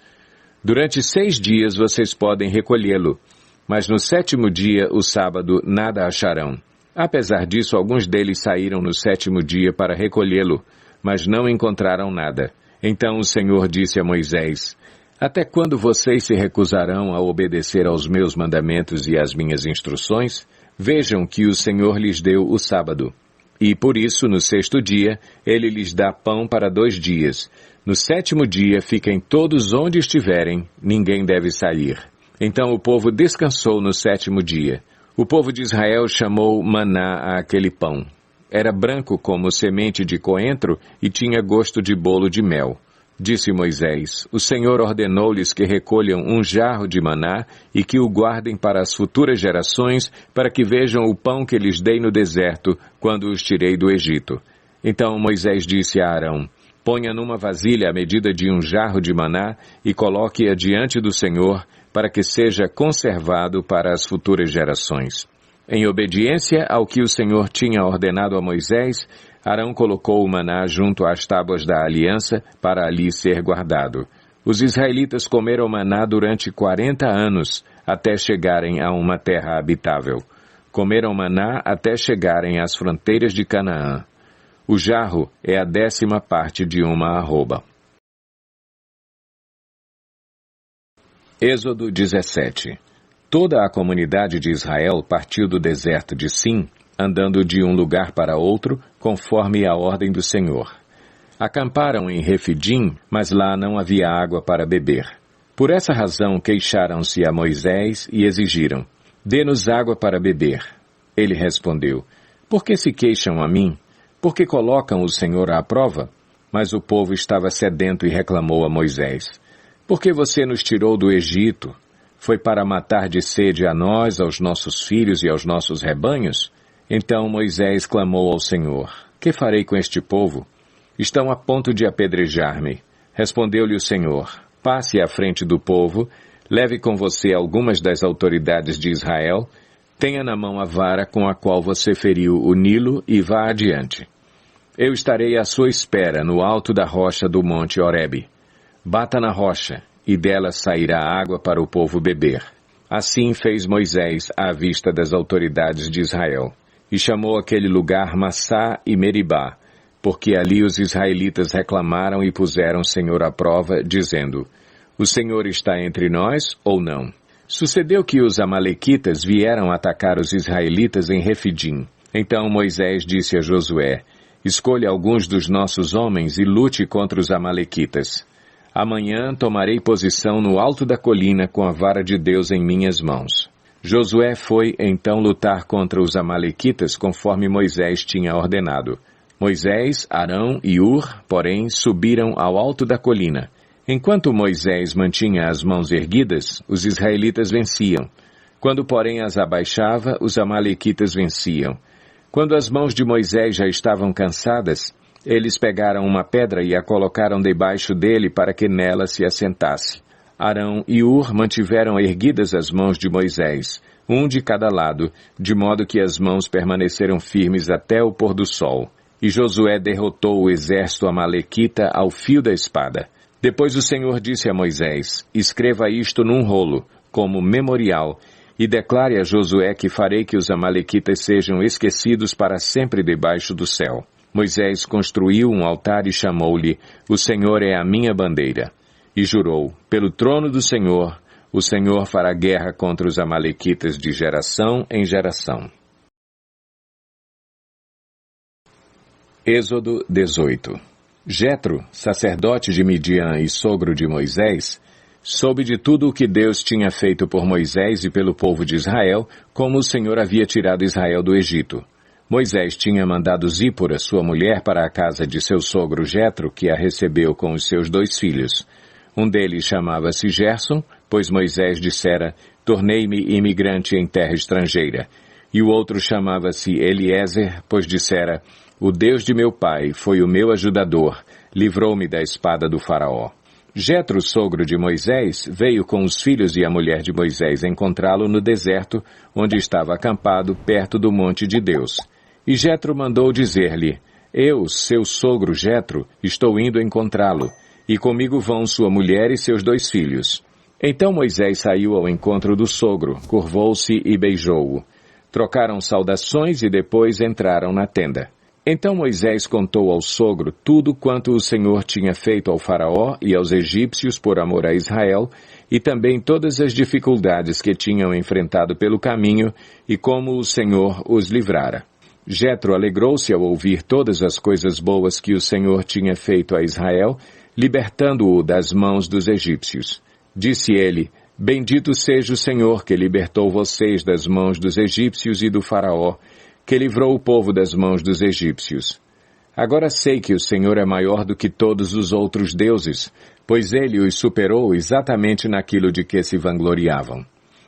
Durante 6 dias vocês podem recolhê-lo, mas no 7º dia, o sábado, nada acharão. Apesar disso, alguns deles saíram no 7º dia para recolhê-lo, mas não encontraram nada. Então o Senhor disse a Moisés: Até quando vocês se recusarão a obedecer aos meus mandamentos e às minhas instruções? Vejam que o Senhor lhes deu o sábado. E por isso, no 6º dia, ele lhes dá pão para 2 dias. No 7º dia, fiquem todos onde estiverem, ninguém deve sair. Então o povo descansou no 7º dia. O povo de Israel chamou maná àquele pão. Era branco como semente de coentro e tinha gosto de bolo de mel. Disse Moisés: O Senhor ordenou-lhes que recolham um jarro de maná e que o guardem para as futuras gerações, para que vejam o pão que lhes dei no deserto, quando os tirei do Egito. Então Moisés disse a Arão: Ponha numa vasilha a medida de um jarro de maná e coloque-a diante do Senhor, para que seja conservado para as futuras gerações. Em obediência ao que o Senhor tinha ordenado a Moisés, Arão colocou o maná junto às tábuas da aliança para ali ser guardado. Os israelitas comeram maná durante 40 anos, até chegarem a uma terra habitável. Comeram maná até chegarem às fronteiras de Canaã. O jarro é a 10ª parte de uma arroba. Êxodo 17. Toda a comunidade de Israel partiu do deserto de Sim, andando de um lugar para outro, conforme a ordem do Senhor. Acamparam em Refidim, mas lá não havia água para beber. Por essa razão queixaram-se a Moisés e exigiram: Dê-nos água para beber. Ele respondeu: Por que se queixam a mim? Por que colocam o Senhor à prova? Mas o povo estava sedento e reclamou a Moisés: Por que você nos tirou do Egito? Foi para matar de sede a nós, aos nossos filhos e aos nossos rebanhos? Então Moisés clamou ao Senhor: Que farei com este povo? Estão a ponto de apedrejar-me. Respondeu-lhe o Senhor: Passe à frente do povo, leve com você algumas das autoridades de Israel, tenha na mão a vara com a qual você feriu o Nilo e vá adiante. Eu estarei à sua espera no alto da rocha do monte Horebe. Bata na rocha, e dela sairá água para o povo beber. Assim fez Moisés à vista das autoridades de Israel. E chamou aquele lugar Massá e Meribá, porque ali os israelitas reclamaram e puseram o Senhor à prova, dizendo: O Senhor está entre nós ou não? Sucedeu que os amalequitas vieram atacar os israelitas em Refidim. Então Moisés disse a Josué: Escolha alguns dos nossos homens e lute contra os amalequitas. Amanhã tomarei posição no alto da colina com a vara de Deus em minhas mãos. Josué foi então lutar contra os amalequitas conforme Moisés tinha ordenado. Moisés, Arão e Hur, porém, subiram ao alto da colina. Enquanto Moisés mantinha as mãos erguidas, os israelitas venciam. Quando, porém, as abaixava, os amalequitas venciam. Quando as mãos de Moisés já estavam cansadas, eles pegaram uma pedra e a colocaram debaixo dele para que nela se assentasse. Arão e Hur mantiveram erguidas as mãos de Moisés, um de cada lado, de modo que as mãos permaneceram firmes até o pôr do sol. E Josué derrotou o exército amalequita ao fio da espada. Depois o Senhor disse a Moisés: Escreva isto num rolo, como memorial, e declare a Josué que farei que os amalequitas sejam esquecidos para sempre debaixo do céu. Moisés construiu um altar e chamou-lhe: O Senhor é a minha bandeira. E jurou: Pelo trono do Senhor, o Senhor fará guerra contra os amalequitas de geração em geração. Êxodo 18. Jetro, sacerdote de Midian e sogro de Moisés, soube de tudo o que Deus tinha feito por Moisés e pelo povo de Israel, como o Senhor havia tirado Israel do Egito. Moisés tinha mandado Zípora, sua mulher, para a casa de seu sogro Jetro, que a recebeu com os seus 2 filhos. Um deles chamava-se Gerson, pois Moisés dissera: Tornei-me imigrante em terra estrangeira. E o outro chamava-se Eliezer, pois dissera: O Deus de meu pai foi o meu ajudador, livrou-me da espada do faraó. Jetro, sogro de Moisés, veio com os filhos e a mulher de Moisés encontrá-lo no deserto, onde estava acampado perto do monte de Deus. E Jetro mandou dizer-lhe: Eu, seu sogro Jetro, estou indo encontrá-lo, e comigo vão sua mulher e seus 2 filhos. Então Moisés saiu ao encontro do sogro, curvou-se e beijou-o. Trocaram saudações e depois entraram na tenda. Então Moisés contou ao sogro tudo quanto o Senhor tinha feito ao faraó e aos egípcios por amor a Israel, e também todas as dificuldades que tinham enfrentado pelo caminho e como o Senhor os livrara. Jetro alegrou-se ao ouvir todas as coisas boas que o Senhor tinha feito a Israel, libertando-o das mãos dos egípcios. Disse ele: Bendito seja o Senhor que libertou vocês das mãos dos egípcios e do faraó, que livrou o povo das mãos dos egípcios. Agora sei que o Senhor é maior do que todos os outros deuses, pois ele os superou exatamente naquilo de que se vangloriavam.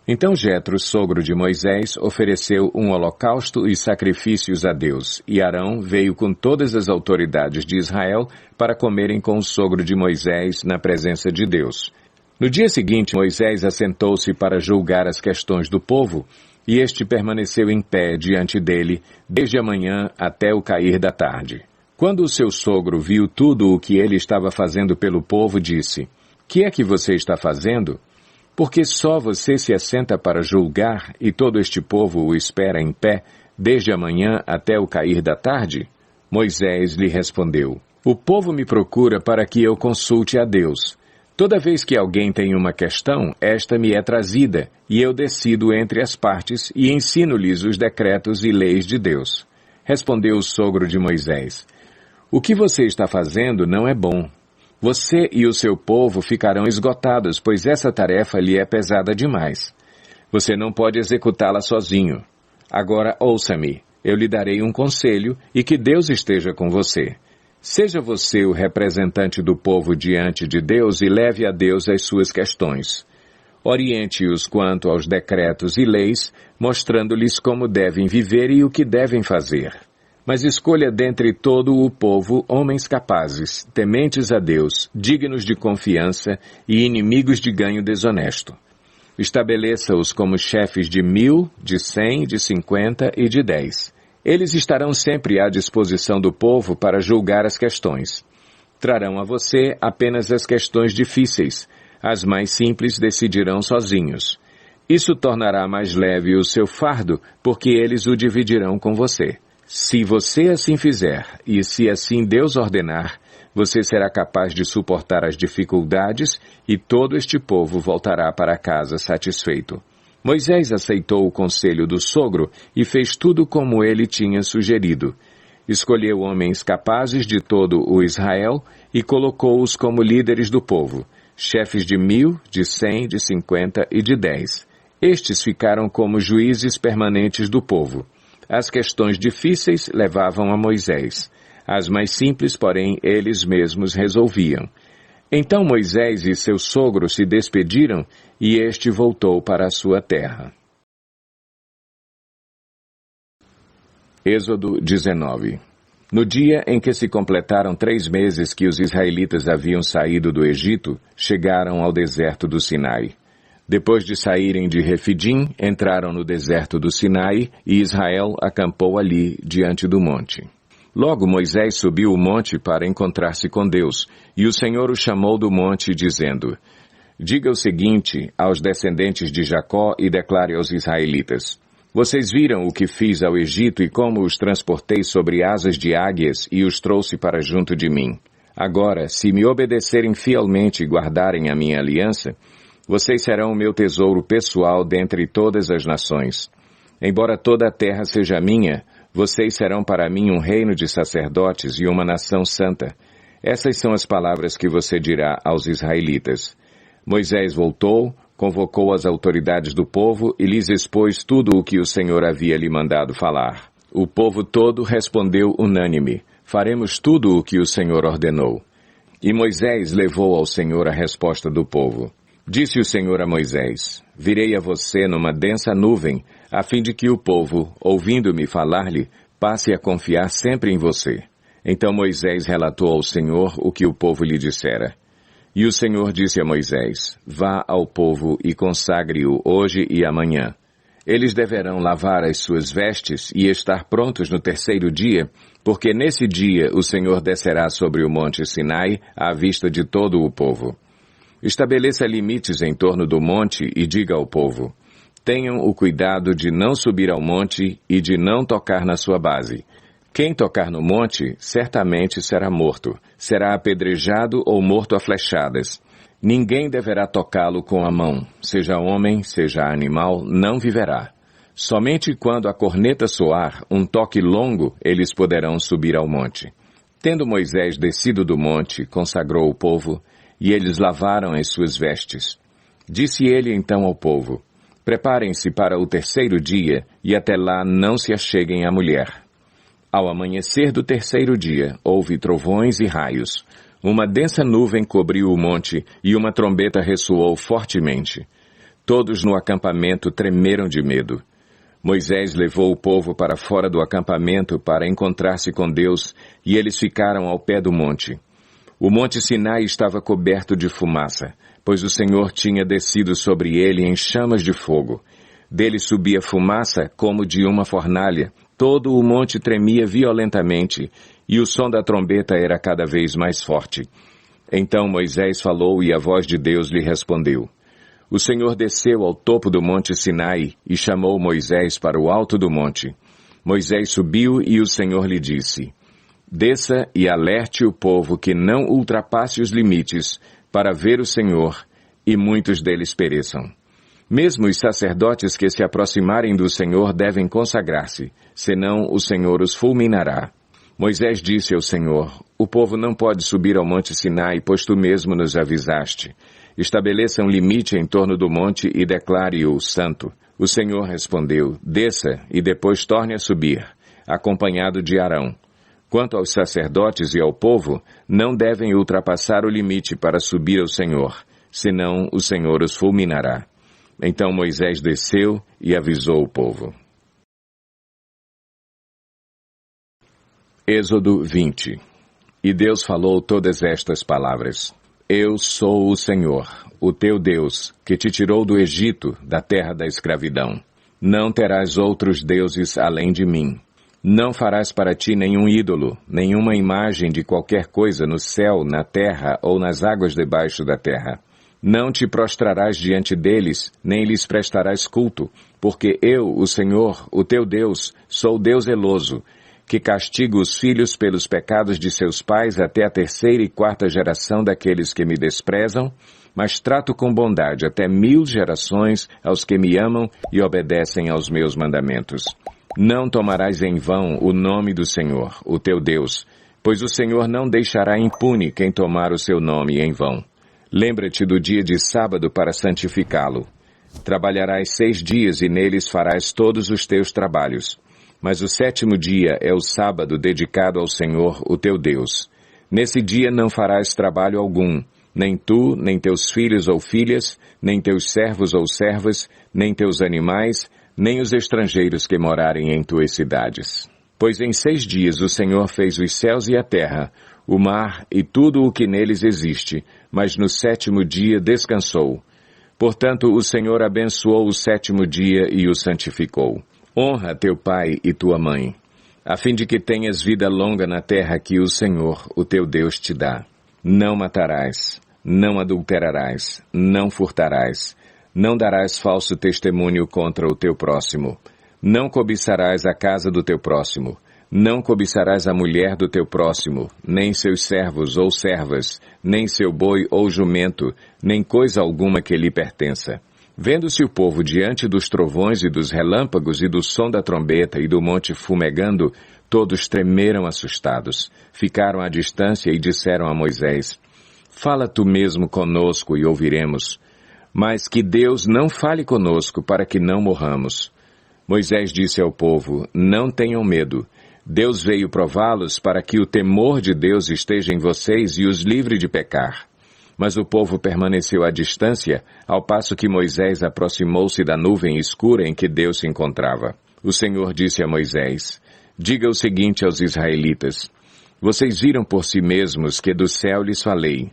Então Jetro, sogro de Moisés, ofereceu um holocausto e sacrifícios a Deus, e Arão veio com todas as autoridades de Israel para comerem com o sogro de Moisés na presença de Deus. No dia seguinte, Moisés assentou-se para julgar as questões do povo, e este permaneceu em pé diante dele, desde a manhã até o cair da tarde. Quando o seu sogro viu tudo o que ele estava fazendo pelo povo, disse: Que é que você está fazendo? Porque só você se assenta para julgar e todo este povo o espera em pé, desde a manhã até o cair da tarde? Moisés lhe respondeu: O povo me procura para que eu consulte a Deus. Toda vez que alguém tem uma questão, esta me é trazida, e eu decido entre as partes e ensino-lhes os decretos e leis de Deus. Respondeu o sogro de Moisés: O que você está fazendo não é bom. Você e o seu povo ficarão esgotados, pois essa tarefa lhe é pesada demais. Você não pode executá-la sozinho. Agora ouça-me, eu lhe darei um conselho e que Deus esteja com você. Seja você o representante do povo diante de Deus e leve a Deus as suas questões. Oriente-os quanto aos decretos e leis, mostrando-lhes como devem viver e o que devem fazer. Mas escolha dentre todo o povo homens capazes, tementes a Deus, dignos de confiança e inimigos de ganho desonesto. Estabeleça-os como chefes de 1.000, de 100, de 50 e de 10. Eles estarão sempre à disposição do povo para julgar as questões. Trarão a você apenas as questões difíceis, as mais simples decidirão sozinhos. Isso tornará mais leve o seu fardo, porque eles o dividirão com você. Se você assim fizer, e se assim Deus ordenar, você será capaz de suportar as dificuldades e todo este povo voltará para casa satisfeito. Moisés aceitou o conselho do sogro e fez tudo como ele tinha sugerido. Escolheu homens capazes de todo o Israel e colocou-os como líderes do povo, chefes de 1.000, de 100, de 50 e de 10. Estes ficaram como juízes permanentes do povo. As questões difíceis levavam a Moisés. As mais simples, porém, eles mesmos resolviam. Então Moisés e seu sogro se despediram e este voltou para a sua terra. Êxodo 19. No dia em que se completaram 3 meses que os israelitas haviam saído do Egito, chegaram ao deserto do Sinai. Depois de saírem de Refidim, entraram no deserto do Sinai e Israel acampou ali diante do monte. Logo Moisés subiu o monte para encontrar-se com Deus, e o Senhor o chamou do monte, dizendo: Diga o seguinte aos descendentes de Jacó e declare aos israelitas: Vocês viram o que fiz ao Egito e como os transportei sobre asas de águias e os trouxe para junto de mim. Agora, se me obedecerem fielmente e guardarem a minha aliança, vocês serão o meu tesouro pessoal dentre todas as nações. Embora toda a terra seja minha, vocês serão para mim um reino de sacerdotes e uma nação santa. Essas são as palavras que você dirá aos israelitas. Moisés voltou, convocou as autoridades do povo e lhes expôs tudo o que o Senhor havia lhe mandado falar. O povo todo respondeu unânime: Faremos tudo o que o Senhor ordenou. E Moisés levou ao Senhor a resposta do povo. Disse o Senhor a Moisés: Virei a você numa densa nuvem, a fim de que o povo, ouvindo-me falar-lhe, passe a confiar sempre em você. Então Moisés relatou ao Senhor o que o povo lhe dissera. E o Senhor disse a Moisés: Vá ao povo e consagre-o hoje e amanhã. Eles deverão lavar as suas vestes e estar prontos no terceiro dia, porque nesse dia o Senhor descerá sobre o monte Sinai à vista de todo o povo. Estabeleça limites em torno do monte e diga ao povo: tenham o cuidado de não subir ao monte e de não tocar na sua base. Quem tocar no monte, certamente será morto, será apedrejado ou morto a flechadas. Ninguém deverá tocá-lo com a mão, seja homem, seja animal, não viverá. Somente quando a corneta soar, um toque longo, eles poderão subir ao monte. Tendo Moisés descido do monte, consagrou o povo, e eles lavaram as suas vestes. Disse ele então ao povo: preparem-se para o terceiro dia, e até lá não se acheguem à mulher. Ao amanhecer do terceiro dia, houve trovões e raios. Uma densa nuvem cobriu o monte e uma trombeta ressoou fortemente. Todos no acampamento tremeram de medo. Moisés levou o povo para fora do acampamento para encontrar-se com Deus, e eles ficaram ao pé do monte. O monte Sinai estava coberto de fumaça, pois o Senhor tinha descido sobre ele em chamas de fogo. Dele subia fumaça como de uma fornalha. Todo o monte tremia violentamente, e o som da trombeta era cada vez mais forte. Então Moisés falou e a voz de Deus lhe respondeu. O Senhor desceu ao topo do monte Sinai e chamou Moisés para o alto do monte. Moisés subiu e o Senhor lhe disse: desça e alerte o povo que não ultrapasse os limites para ver o Senhor, e muitos deles pereçam. Mesmo os sacerdotes que se aproximarem do Senhor devem consagrar-se, senão o Senhor os fulminará. Moisés disse ao Senhor: o povo não pode subir ao monte Sinai, pois tu mesmo nos avisaste. Estabeleça um limite em torno do monte e declare-o santo. O Senhor respondeu: desça e depois torne a subir, acompanhado de Arão. Quanto aos sacerdotes e ao povo, não devem ultrapassar o limite para subir ao Senhor, senão o Senhor os fulminará. Então Moisés desceu e avisou o povo. Êxodo 20. E Deus falou todas estas palavras: eu sou o Senhor, o teu Deus, que te tirou do Egito, da terra da escravidão. Não terás outros deuses além de mim. Não farás para ti nenhum ídolo, nenhuma imagem de qualquer coisa no céu, na terra ou nas águas debaixo da terra. Não te prostrarás diante deles, nem lhes prestarás culto, porque eu, o Senhor, o teu Deus, sou Deus zeloso, que castigo os filhos pelos pecados de seus pais até a terceira e quarta geração daqueles que me desprezam, mas trato com bondade até 1000 gerações aos que me amam e obedecem aos meus mandamentos. Não tomarás em vão o nome do Senhor, o teu Deus, pois o Senhor não deixará impune quem tomar o seu nome em vão. Lembra-te do dia de sábado para santificá-lo. Trabalharás 6 dias e neles farás todos os teus trabalhos. Mas o 7º dia é o sábado dedicado ao Senhor, o teu Deus. Nesse dia não farás trabalho algum, nem tu, nem teus filhos ou filhas, nem teus servos ou servas, nem teus animais, nem os estrangeiros que morarem em tuas cidades. Pois em 6 dias o Senhor fez os céus e a terra, o mar e tudo o que neles existe, mas no 7º dia descansou. Portanto, o Senhor abençoou o 7º dia e o santificou. Honra teu pai e tua mãe, a fim de que tenhas vida longa na terra que o Senhor, o teu Deus, te dá. Não matarás, não adulterarás, não furtarás, não darás falso testemunho contra o teu próximo, não cobiçarás a casa do teu próximo, não cobiçarás a mulher do teu próximo, nem seus servos ou servas, nem seu boi ou jumento, nem coisa alguma que lhe pertença. Vendo-se o povo diante dos trovões e dos relâmpagos e do som da trombeta e do monte fumegando, todos tremeram assustados, ficaram à distância e disseram a Moisés: fala tu mesmo conosco e ouviremos, mas que Deus não fale conosco para que não morramos. Moisés disse ao povo: não tenham medo. Deus veio prová-los para que o temor de Deus esteja em vocês e os livre de pecar. Mas o povo permaneceu à distância, ao passo que Moisés aproximou-se da nuvem escura em que Deus se encontrava. O Senhor disse a Moisés: diga o seguinte aos israelitas: vocês viram por si mesmos que do céu lhes falei.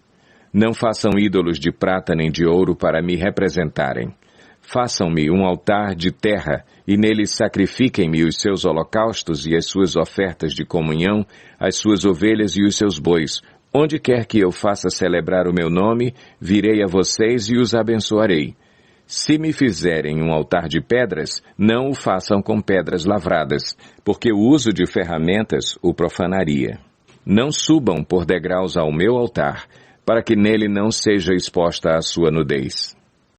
Não façam ídolos de prata nem de ouro para me representarem. Façam-me um altar de terra, e nele sacrifiquem-me os seus holocaustos e as suas ofertas de comunhão, as suas ovelhas e os seus bois. Onde quer que eu faça celebrar o meu nome, virei a vocês e os abençoarei. Se me fizerem um altar de pedras, não o façam com pedras lavradas, porque o uso de ferramentas o profanaria. Não subam por degraus ao meu altar, para que nele não seja exposta a sua nudez.